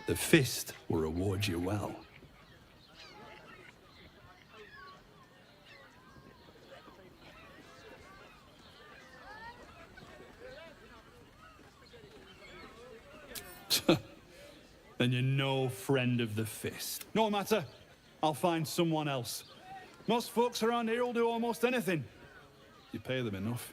The fist will reward you well. Then you're no friend of the fist. No matter, I'll find someone else. Most folks around here will do almost anything. You pay them enough.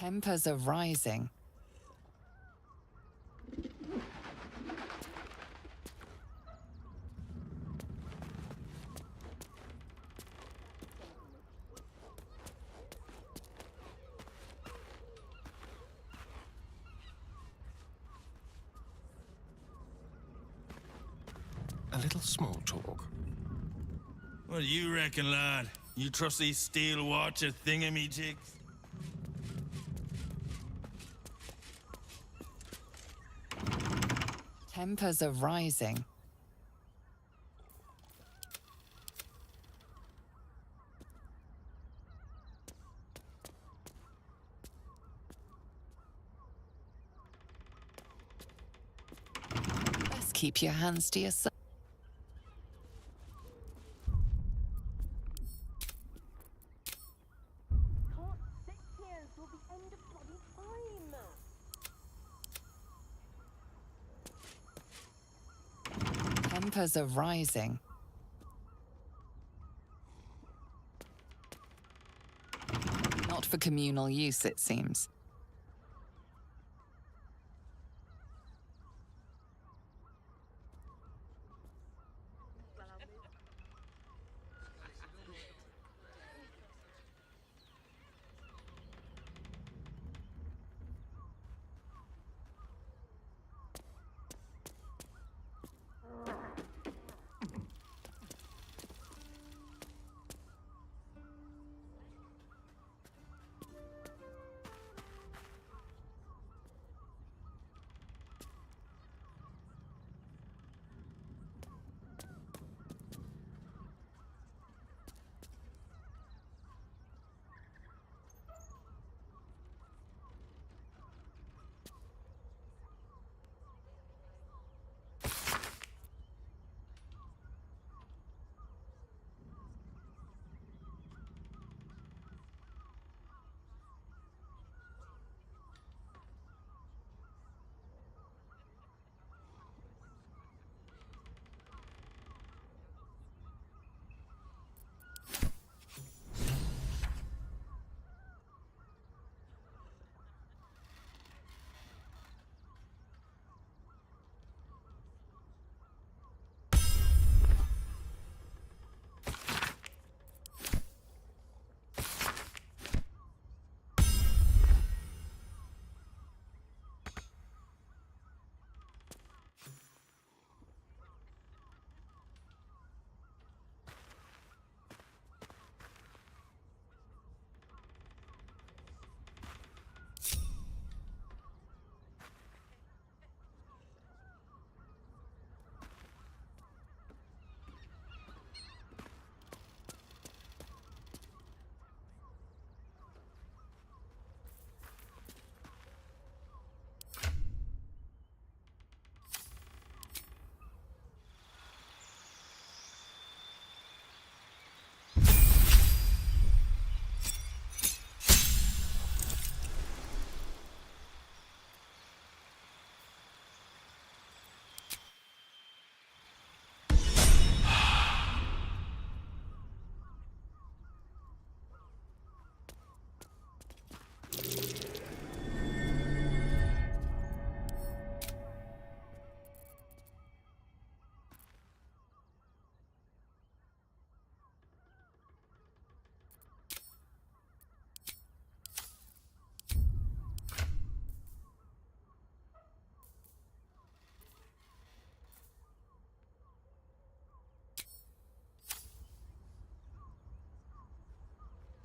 Tempers are rising. A little small talk. What do you reckon, lad? You trust these steel watcher thingamajigs? Tempers are rising. Best keep your hands to yourself. Tempers are rising. Not for communal use, it seems.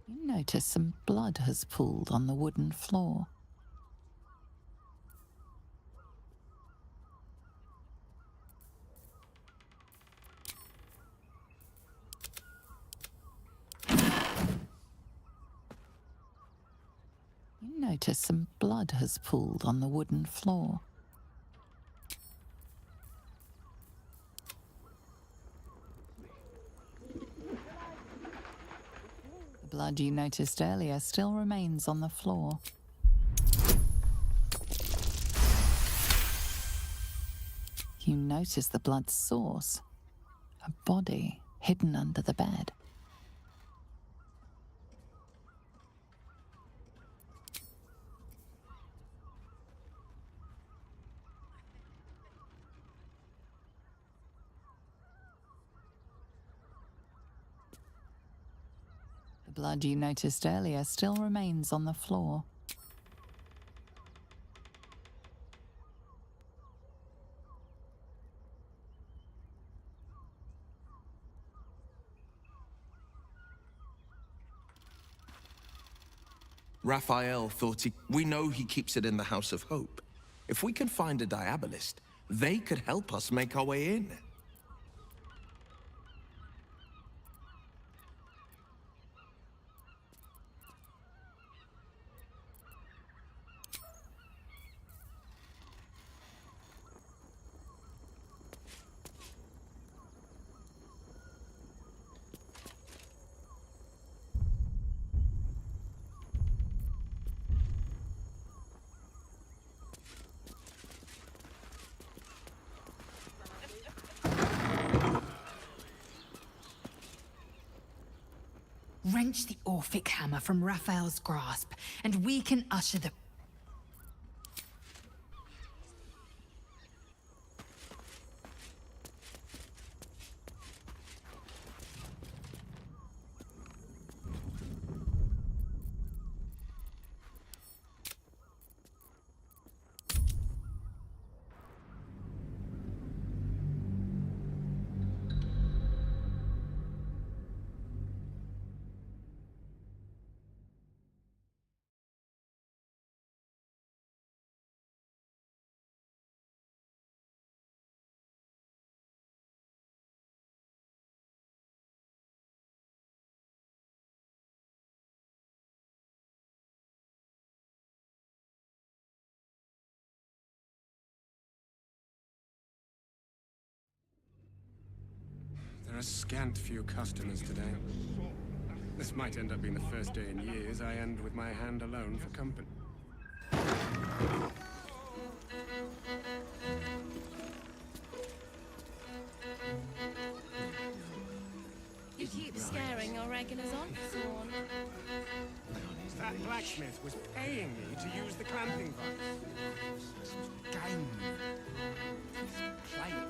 You notice some blood has pooled on the wooden floor. You notice some blood has pooled on the wooden floor. The blood you noticed earlier still remains on the floor. You notice the blood's source, a body hidden under the bed. The blood you noticed earlier still remains on the floor. Raphael thought we know he keeps it in the House of Hope. If we can find a Diabolist, they could help us make our way in. Wrench the Orphic hammer from Raphael's grasp, and we can usher the... There are scant few customers today. This might end up being the first day in years I end with my hand alone for company. You keep scaring your regulars off, Sworn. That blacksmith was paying me to use the clamping vise. Game. Play it.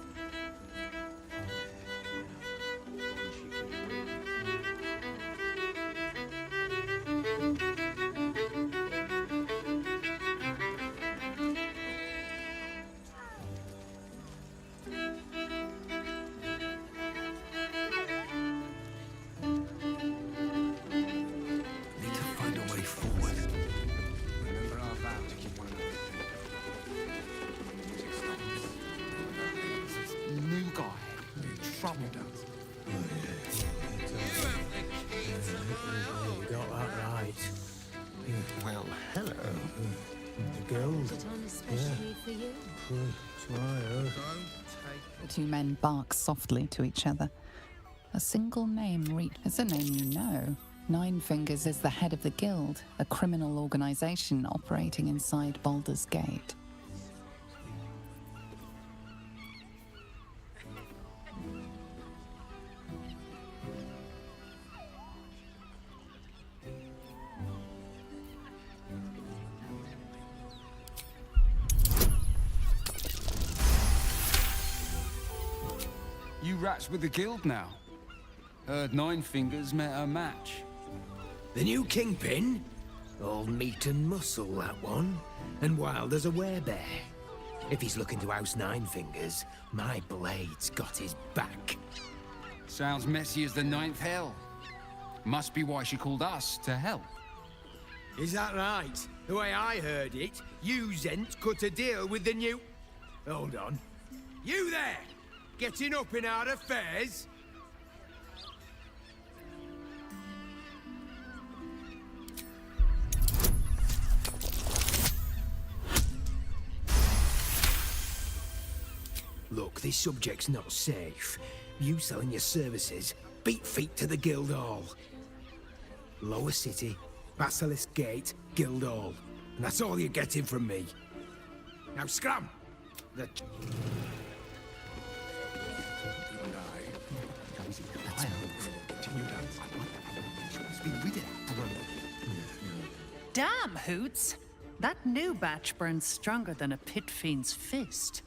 Well, hello. The guild. Put it on especially for you. The two men bark softly to each other. A single name it's a name you know. Nine Fingers is the head of the guild, a criminal organization operating inside Baldur's Gate. You rats with the guild now. Heard Nine Fingers met a match. The new kingpin? All meat and muscle, that one. And wild as a werebear. If he's looking to oust Nine Fingers, my blade's got his back. Sounds messy as the ninth hell. Must be why she called us to help. Is that right? The way I heard it, you Zent cut a deal with the new... Hold on. You there! Getting up in our affairs? Look, this subject's not safe. You selling your services, beat feet to the Guildhall. Lower City, Basilisk Gate, Guildhall. And that's all you're getting from me. Now scram! Damn, Hoots! That new batch burns stronger than a pit fiend's fist.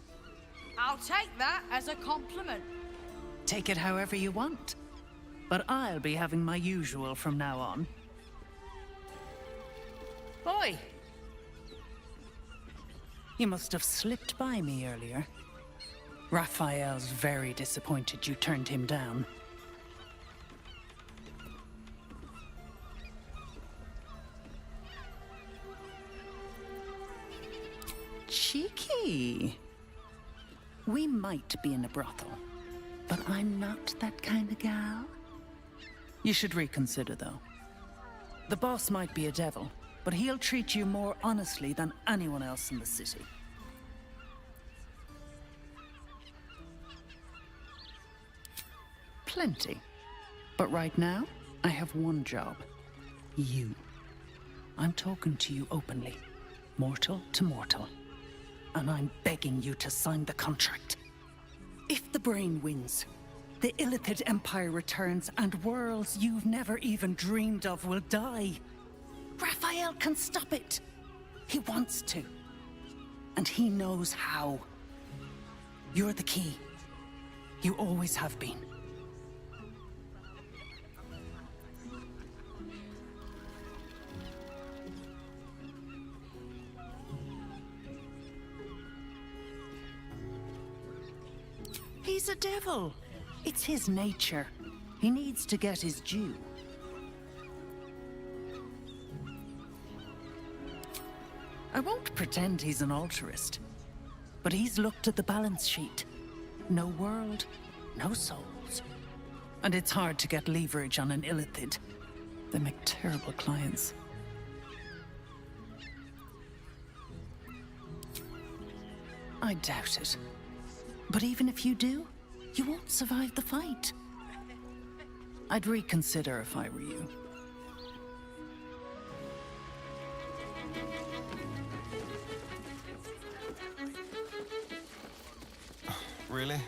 I'll take that as a compliment. Take it however you want. But I'll be having my usual from now on. Oi! You must have slipped by me earlier. Raphael's very disappointed you turned him down. Cheeky. We might be in a brothel, but I'm not that kind of gal. You should reconsider, though. The boss might be a devil, but he'll treat you more honestly than anyone else in the city. Plenty. But right now, I have one job. You. I'm talking to you openly, mortal to mortal. And I'm begging you to sign the contract. If the brain wins, the Illithid Empire returns and worlds you've never even dreamed of will die. Raphael can stop it. He wants to. And he knows how. You're the key. You always have been. He's a devil. It's his nature. He needs to get his due. I won't pretend he's an altruist, but he's looked at the balance sheet. No world, no souls. And it's hard to get leverage on an Illithid. They make terrible clients. I doubt it. But even if you do, you won't survive the fight. I'd reconsider if I were you. Really?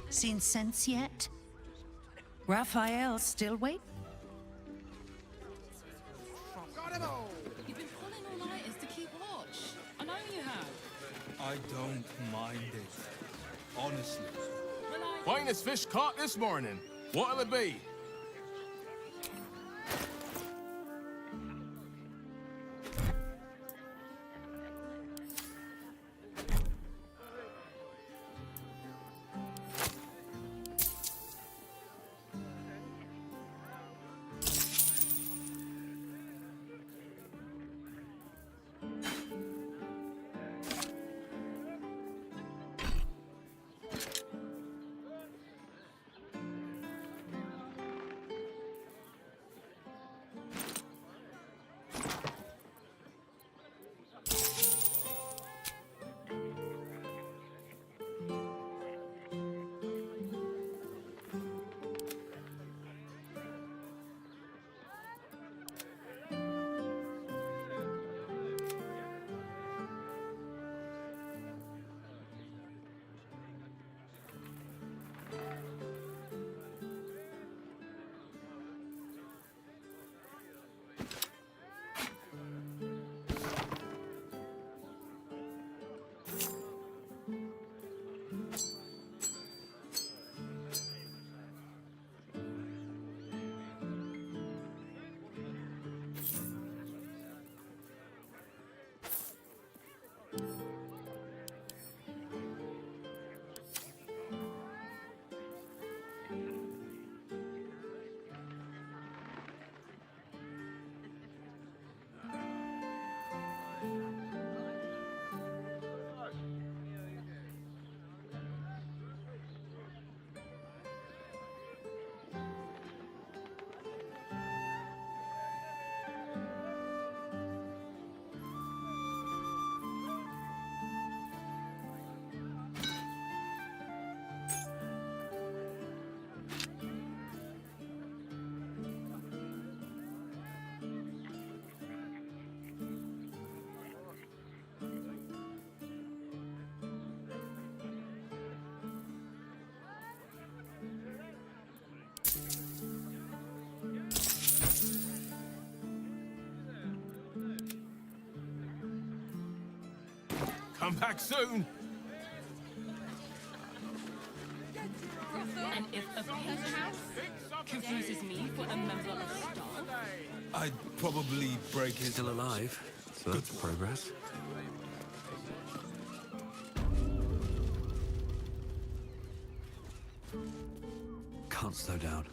Seen sense yet? Raphael's still waiting. You've been pulling all-nighters to keep watch. I know you have. I don't mind it. Honestly. Finest fish caught this morning. What'll it be? Come back soon. And if a page house confuses me for a member of staff, I'd probably break his... Still alive. So that's progress. Can't slow down.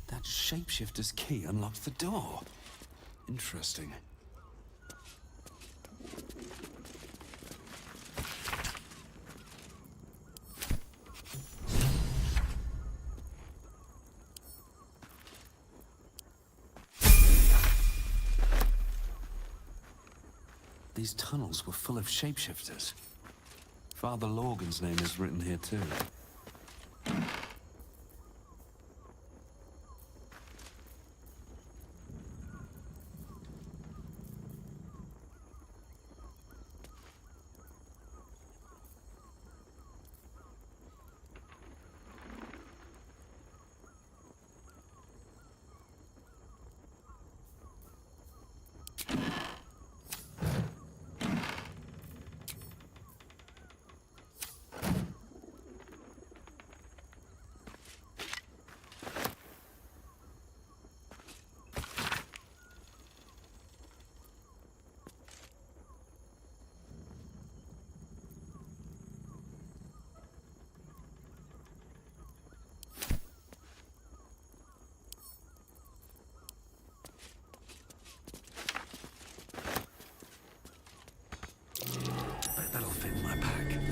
That shapeshifter's key unlocks the door. Interesting. These tunnels were full of shapeshifters. Father Lorgan's name is written here too.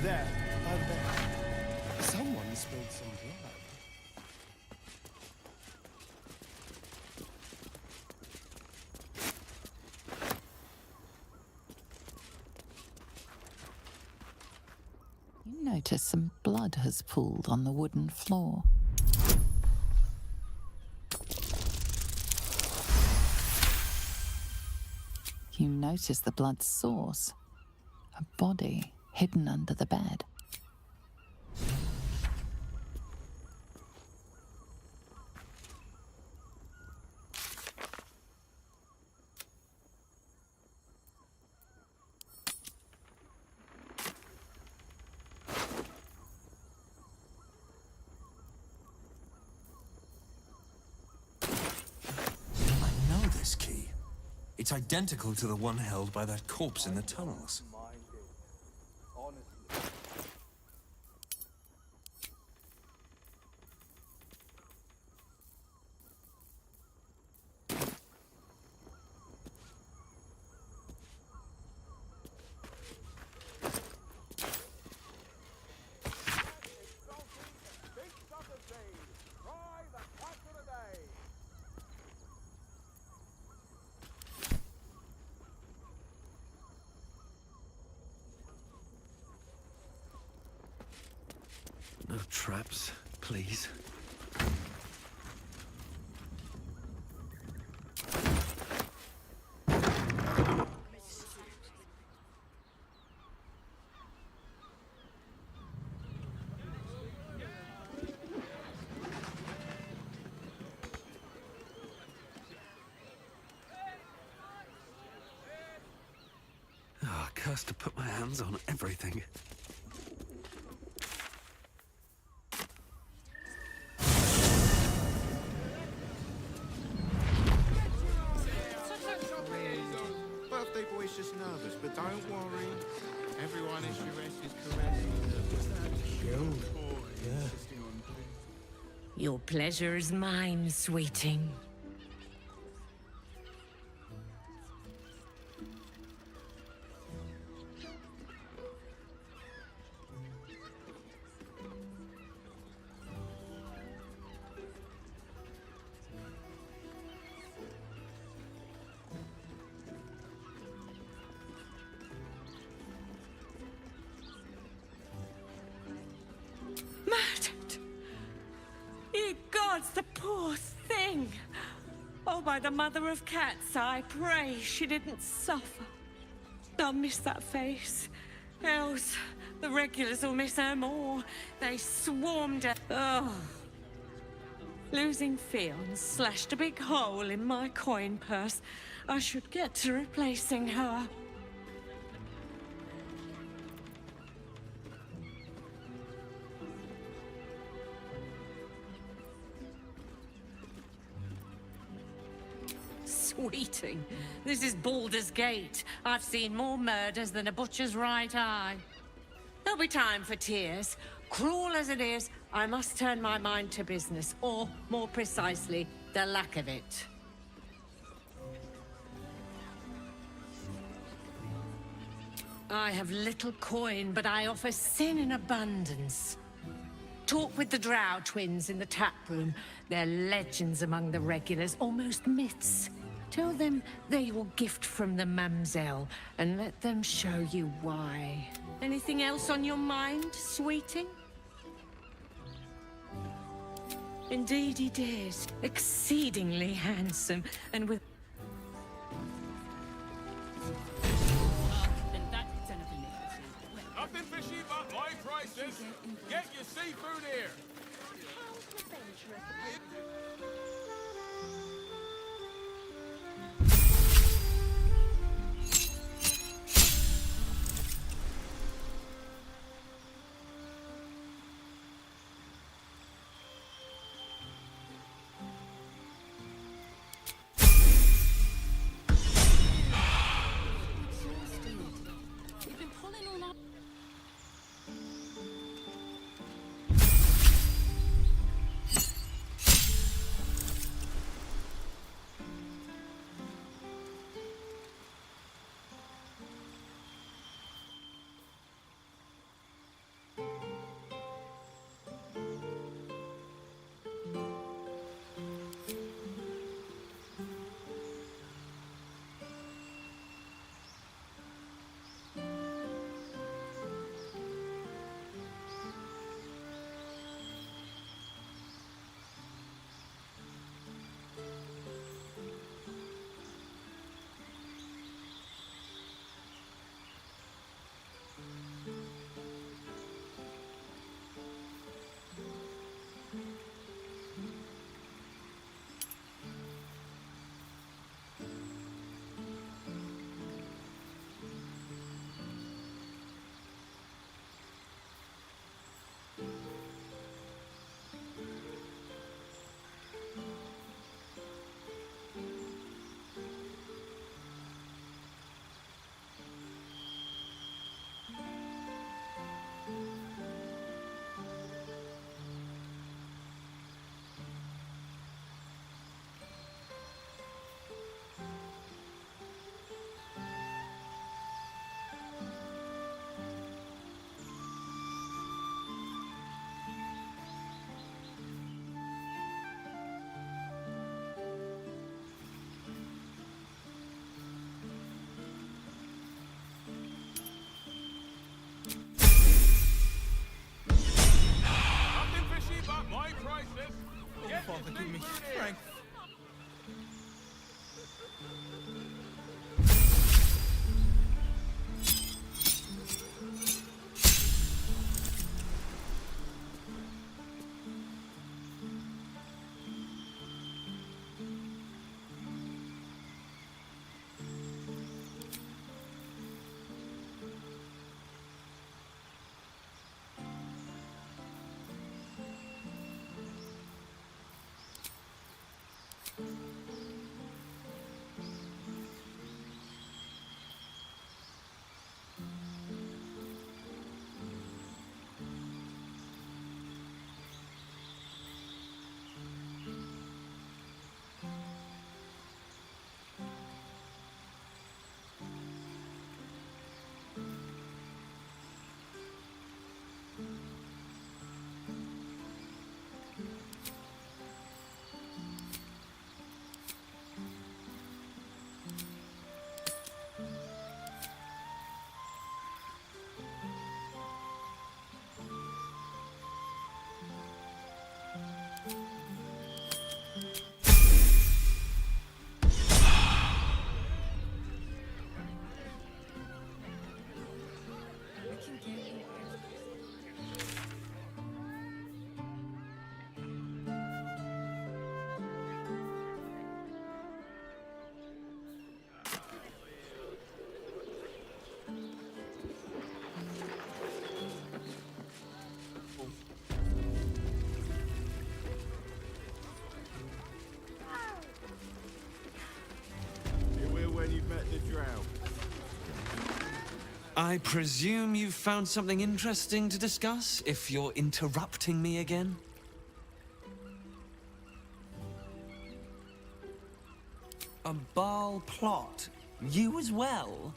There, over there. Someone spilled some blood. You notice some blood has pooled on the wooden floor. You notice the blood's source. A body hidden under the bed. I know this key. It's identical to the one held by that corpse in the tunnels. No traps, please. Ah, cursed to put my hands on everything. Birthday boy's just nervous, but don't worry. Everyone is correct. Your pleasure is mine, sweeting. gods, the poor thing! Oh, by the mother of cats, I pray she didn't suffer. I'll miss that face. Else, the regulars will miss her more. They swarmed her. Oh. Losing Fionn slashed a big hole in my coin purse. I should get to replacing her. Sweeting. This is Baldur's Gate. I've seen more murders than a butcher's right eye. There'll be time for tears. Cruel as it is, I must turn my mind to business, or, more precisely, the lack of it. I have little coin, but I offer sin in abundance. Talk with the Drow twins in the tap room. They're legends among the regulars, almost myths. Tell them they're your gift from the Mamselle, and let them show you why. Anything else on your mind, sweeting? Indeed he did. Exceedingly handsome, and with... Nothing fishy but my prices. Get your seafood here. Father, give me strength. I presume you've found something interesting to discuss, if you're interrupting me again? A Baal plot? You as well?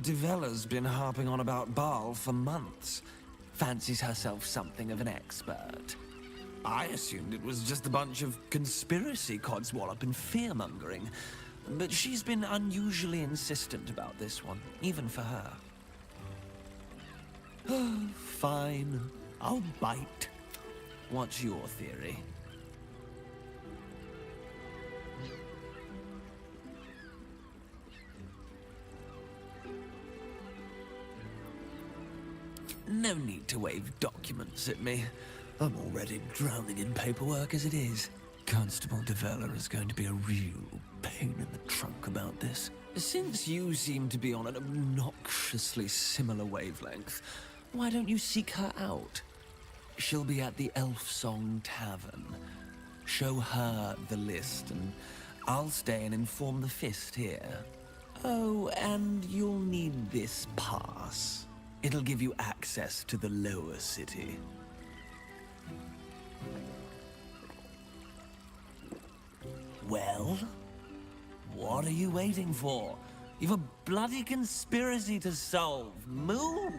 Devella's been harping on about Baal for months. Fancies herself something of an expert. I assumed it was just a bunch of conspiracy codswallop and fear-mongering. But she's been unusually insistent about this one, even for her. Fine. I'll bite. What's your theory? No need to wave documents at me. I'm already drowning in paperwork as it is. Constable Devella is going to be a real pain in the trunk about this. Since you seem to be on an obnoxiously similar wavelength, why don't you seek her out? She'll be at the Elf Song Tavern. Show her the list, and I'll stay and inform the Fist here. Oh, and you'll need this pass. It'll give you access to the lower city. Well? What are you waiting for? You've a bloody conspiracy to solve. Move!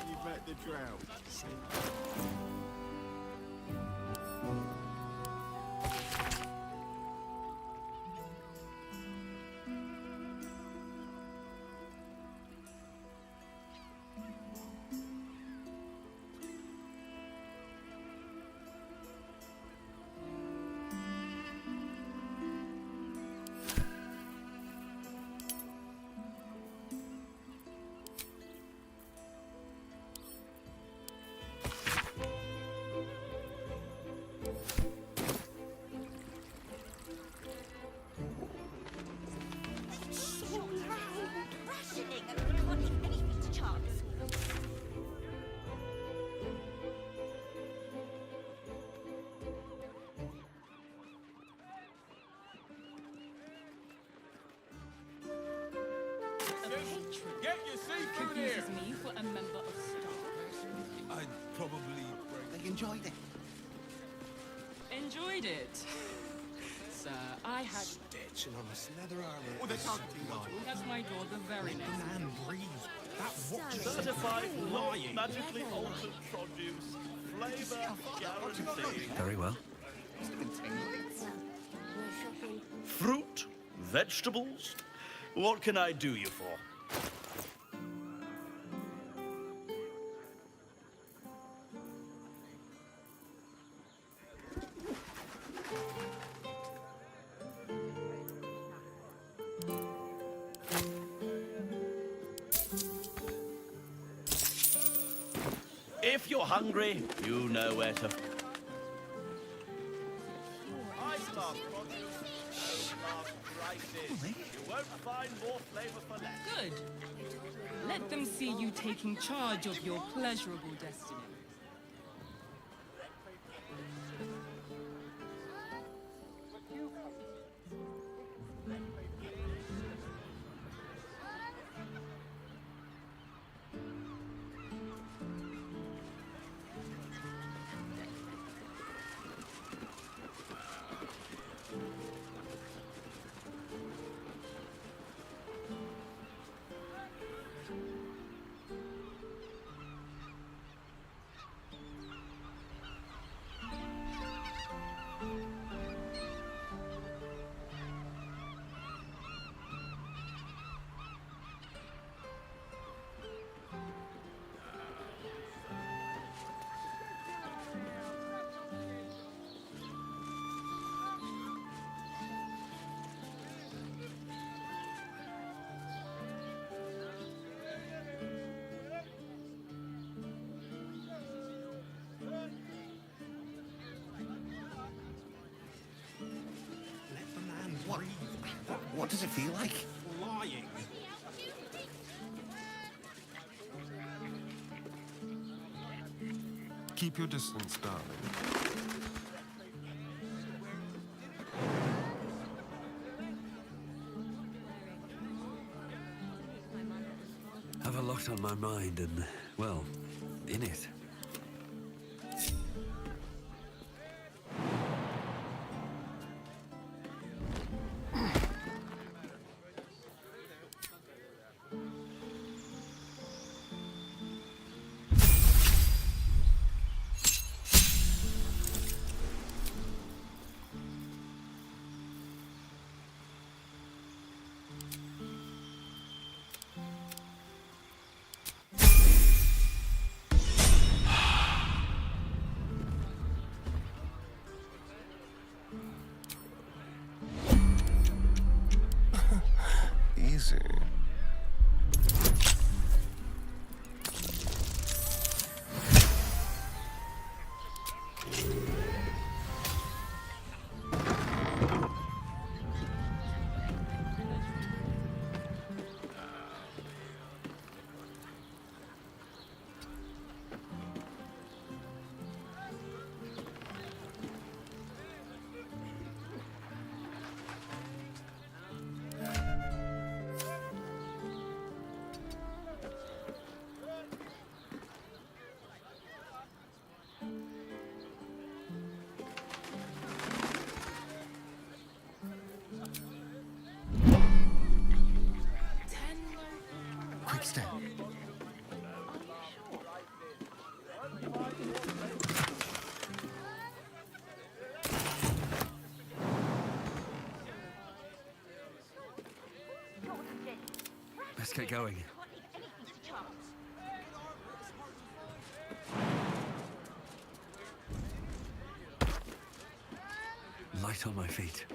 You bet the drought. Get your seafood here! Confuses me for a member of staff. I'd probably... They enjoyed it. Enjoyed it. Sir, I had... Stitching on this leather armor. Oh, they're targeting us. That's my door the very next Man, breathe. That watch is Certified, lying. magically altered produce, flavor guaranteed. Very well. Fruit, vegetables. What can I do you for? If you're hungry, you know where to. High-class produce, low-class prices. You won't find more flavor for less. Good. Let them see you taking charge of your pleasurable destiny. What does it feel like? Flying. Keep your distance, darling. Have a lot on my mind and, well, in it. Easy. Quick step. Let's get going. Light on my feet.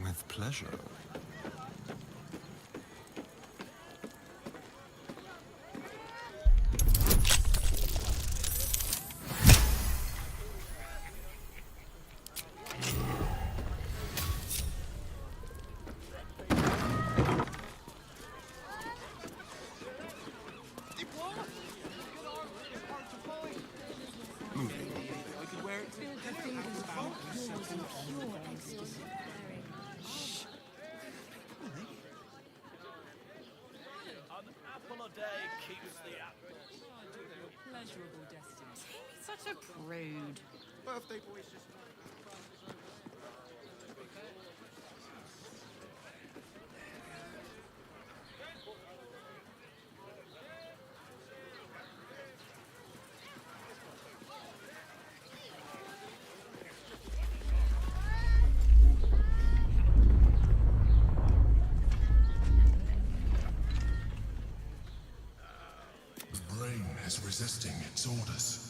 With pleasure. Pleasurable destiny. Such a prude. Birthday boy's just... The brain is resisting its orders.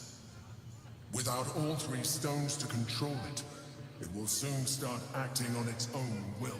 Without all three stones to control it, it will soon start acting on its own will.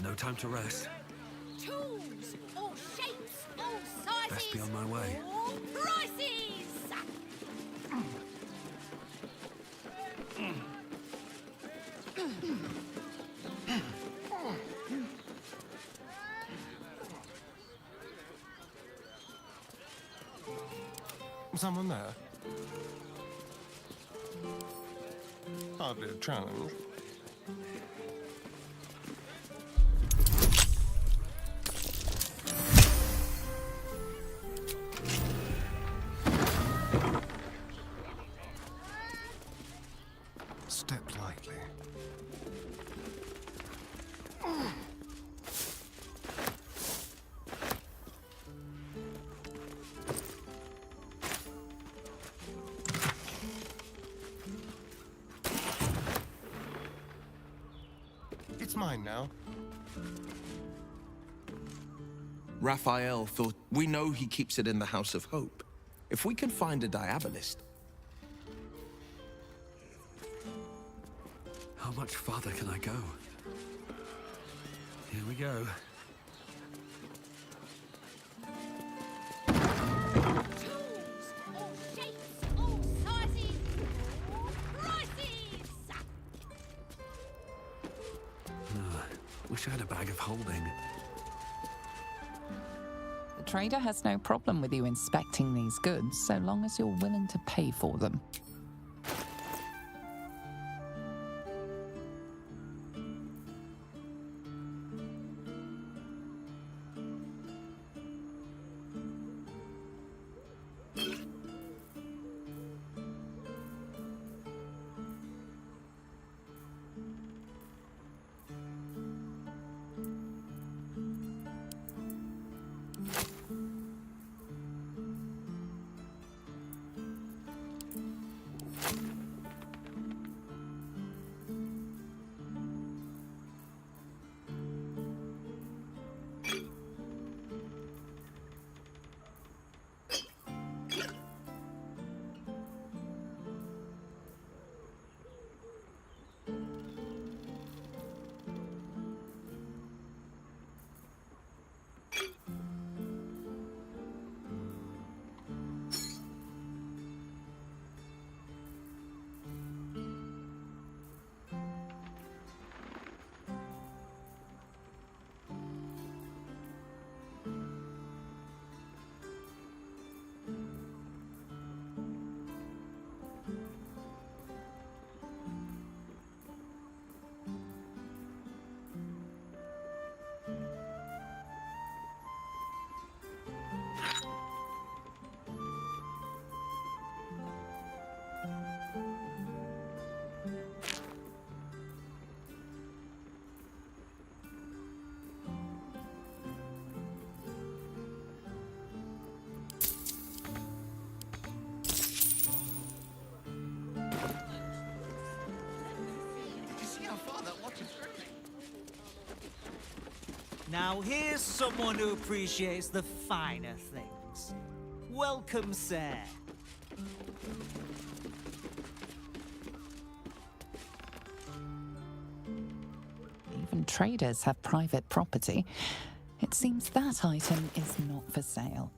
No time to rest. Tools, all shapes, all sizes. Best be on my way. All prices. Someone there? Hardly a challenge. Step lightly. It's mine now. Raphael thought we know he keeps it in the House of Hope. If we can find a diabolist. How much farther can I go? Here we go. Tools, all shapes, all sizes, all prices. Wish I had a bag of holding. The trader has no problem with you inspecting these goods, so long as you're willing to pay for them. Now here's someone who appreciates the finer things. Welcome, sir. Even traders have private property. It seems that item is not for sale.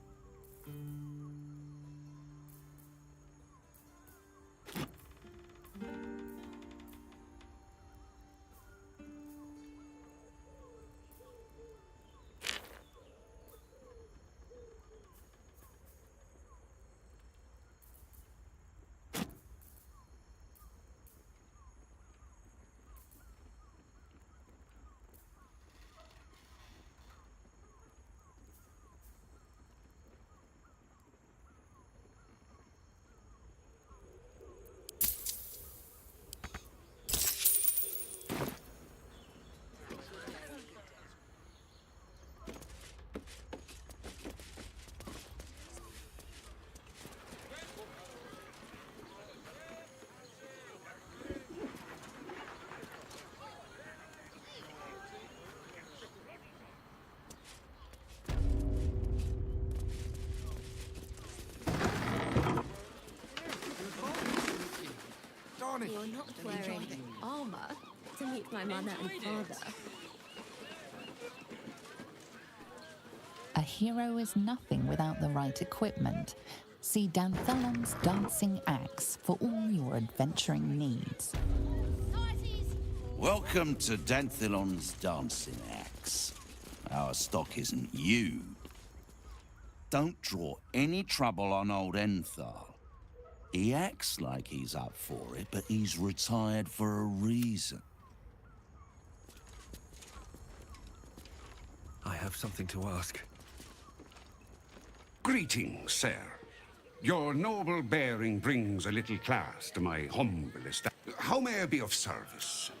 You're not wearing armor to meet my mother and father. A hero is nothing without the right equipment. See Danthelon's dancing axe for all your adventuring needs. Welcome to Danthelon's dancing axe. Our stock isn't you. Don't draw any trouble on old Enthal. He acts like he's up for it, but he's retired for a reason. I have something to ask. Greetings, sir. Your noble bearing brings a little class to my humble estate. How may I be of service?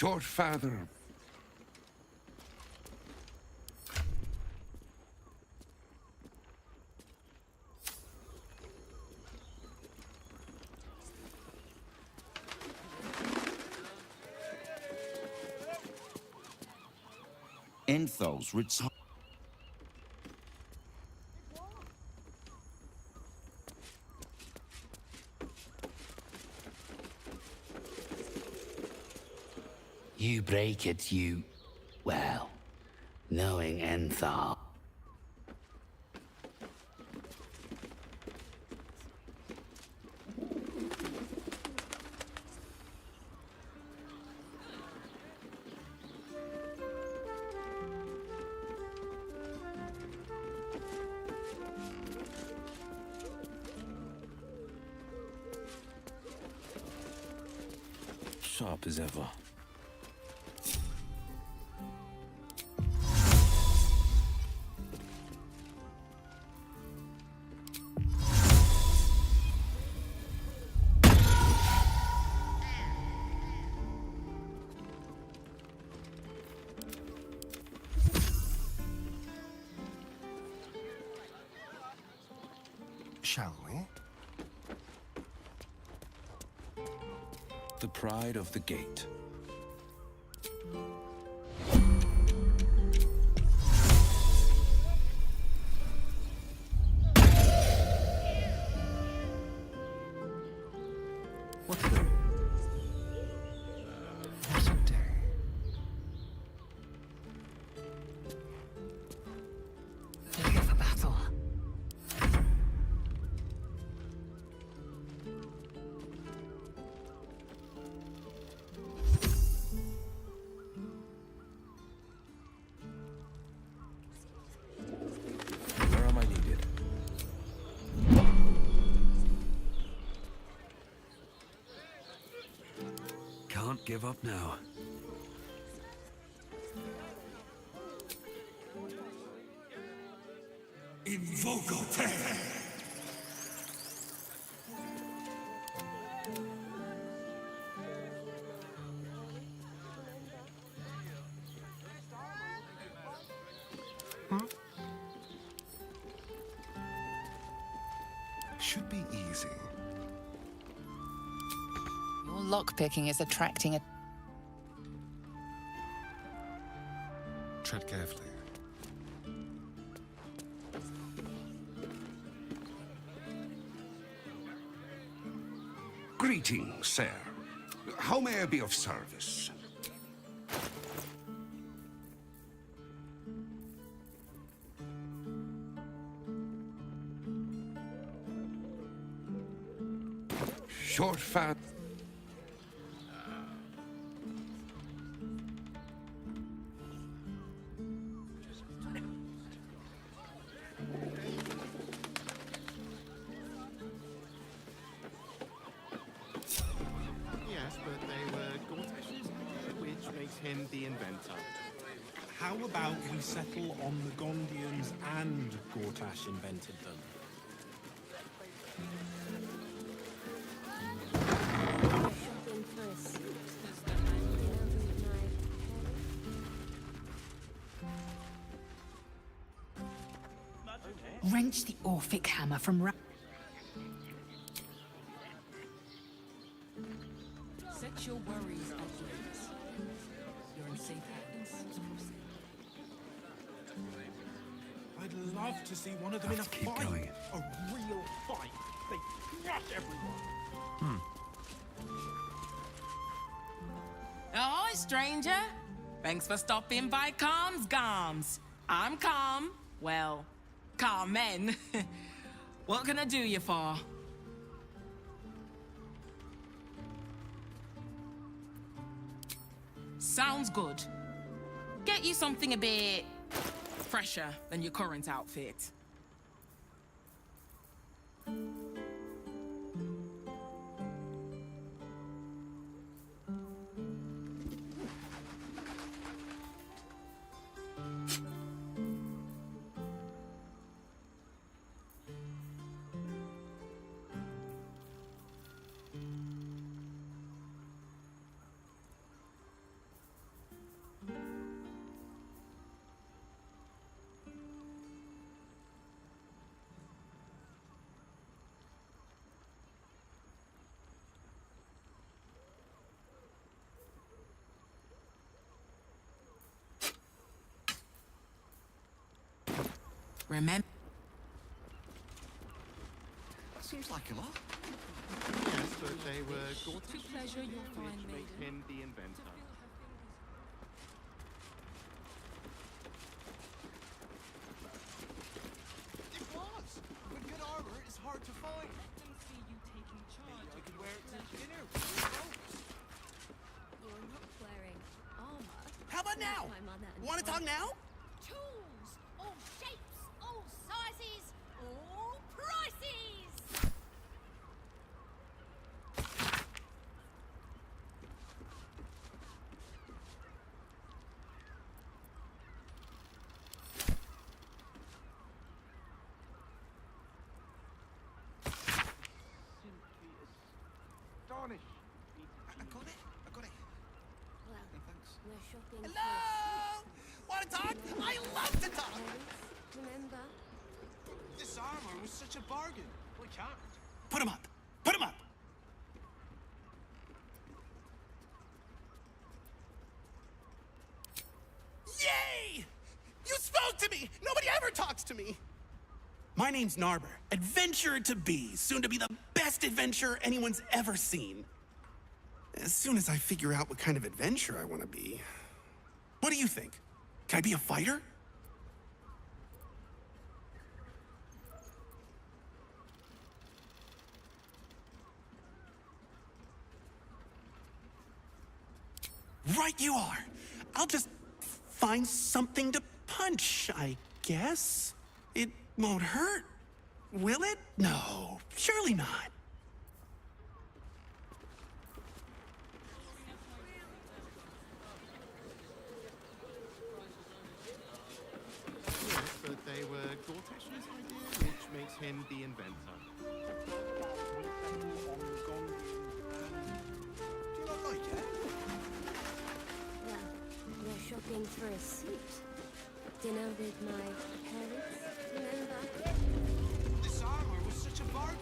Short father. Enthal's retired. You break it, you... well, knowing Enthal. Sharp as ever. Shall we? The pride of the gate. What a day. What a day. Eager for battle. Where am I needed? Can't give up now. Invoco Should be easy. Your lockpicking is attracting a... Tread carefully. Greetings, sir. How may I be of service? Short fat. Yes, but they were Gortash's, which makes him the inventor. How about we settle on the Gondians and Gortash invented them? Wrench the Orphic hammer from... Set your worries at ease. You're in safe hands. I'd love to see one of them in a keep fight. going. A real fight. They crush everyone. Ahoy, stranger! Thanks for stopping by Calm's Garms. I'm Calm. Well, Carmen. What can I do you for? Sounds good. Get you something a bit fresher than your current outfit. Remember. That seems like a lot. Yes, but they were To pleasure your fine which makes maiden. him the inventor. It was! With good armor, it's hard to find. Let them see you taking charge. I could wear it to dinner with the folks. You're not wearing armor. How about now? My mother and Want to talk father- now? Tools, all shapes, all sizes, all prices! Astonishing. I got it. I got it. Well, Thanks. no shopping Hello! Want to talk? I love to talk! first. Remember? This armor was such a bargain. We can't. Put him up! Put him up! Yay! You spoke to me! Nobody ever talks to me! My name's Narber, adventurer to be, soon to be the best adventurer anyone's ever seen. As soon as I figure out what kind of adventurer I want to be. What do you think? Can I be a fighter? Right you are. I'll just find something to punch, I guess. It won't hurt, will it? No, surely not. Yes, but they were Gortash's idea, which makes him the inventor. Do you not like it? Well, no shopping for a suit. Dinner with my parents. Remember? This armor was such a bargain.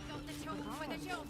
Got the tools for the job.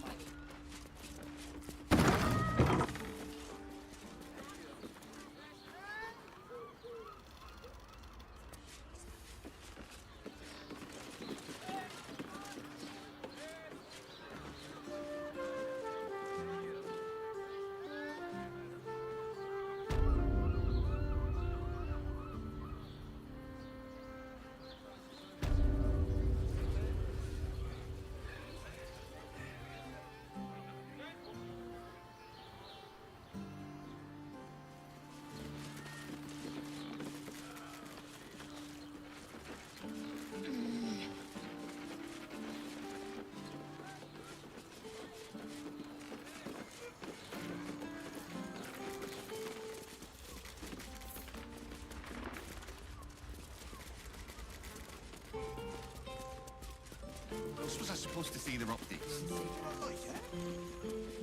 else was I supposed to see their optics? Oh, yeah.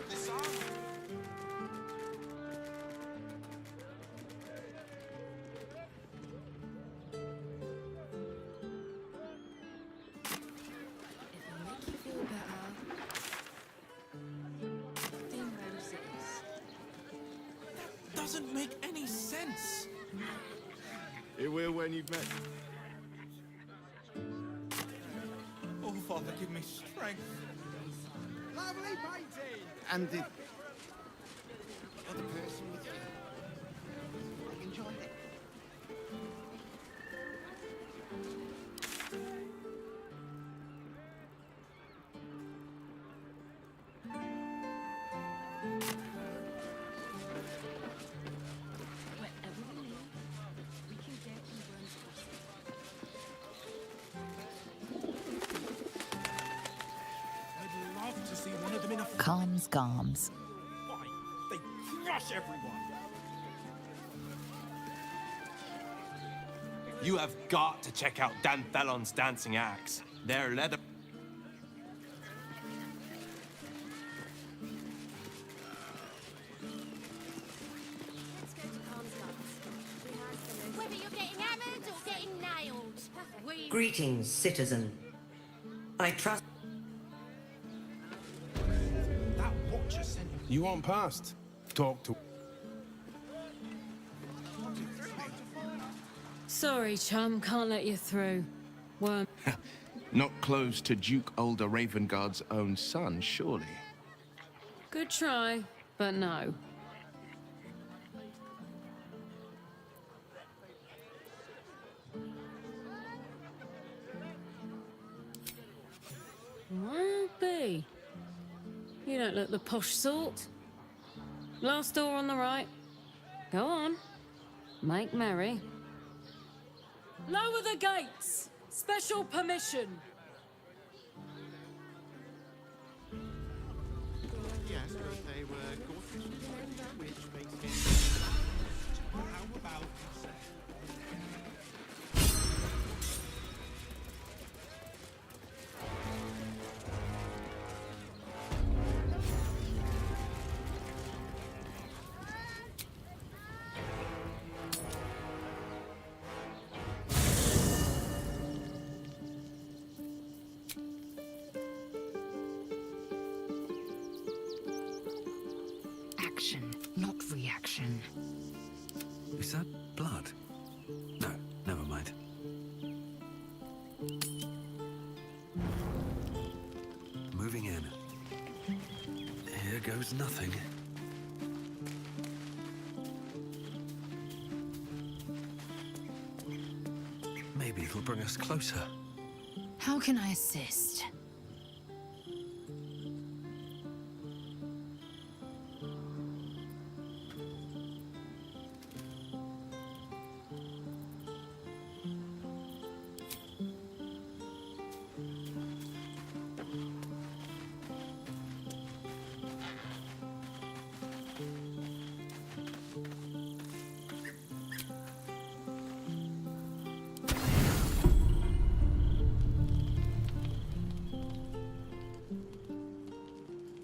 This arm. It'll make you feel better. Thin roses. Doesn't make any sense. It will when you've met. Oh, Father, give me strength. Lovely painting. And the other person with you, I enjoyed it. Wherever we live, we can get who runs I'd love to see one of them in a Calms Garms. fight. They crush everyone. You have got to check out Dan Thelon's dancing acts. Their leather. Let's go to Calm's Guts. She has the most... Whether you're getting hammered or getting nailed. Greetings, citizen. I trust. That watcher sent You want past? Talk to... Sorry, chum, can't let you through. Worm. Not close to Duke Older Ravengard's own son, surely. Good try, but no. Well, be. You don't look the posh sort. Last door on the right. Go on. Make merry. Lower the gates! Special permission! Yes, but they were gorgeous, which makes it... How about we say... Action, not reaction. Is that blood? No, never mind. Moving in. Here goes nothing. Maybe it'll bring us closer. How can I assist?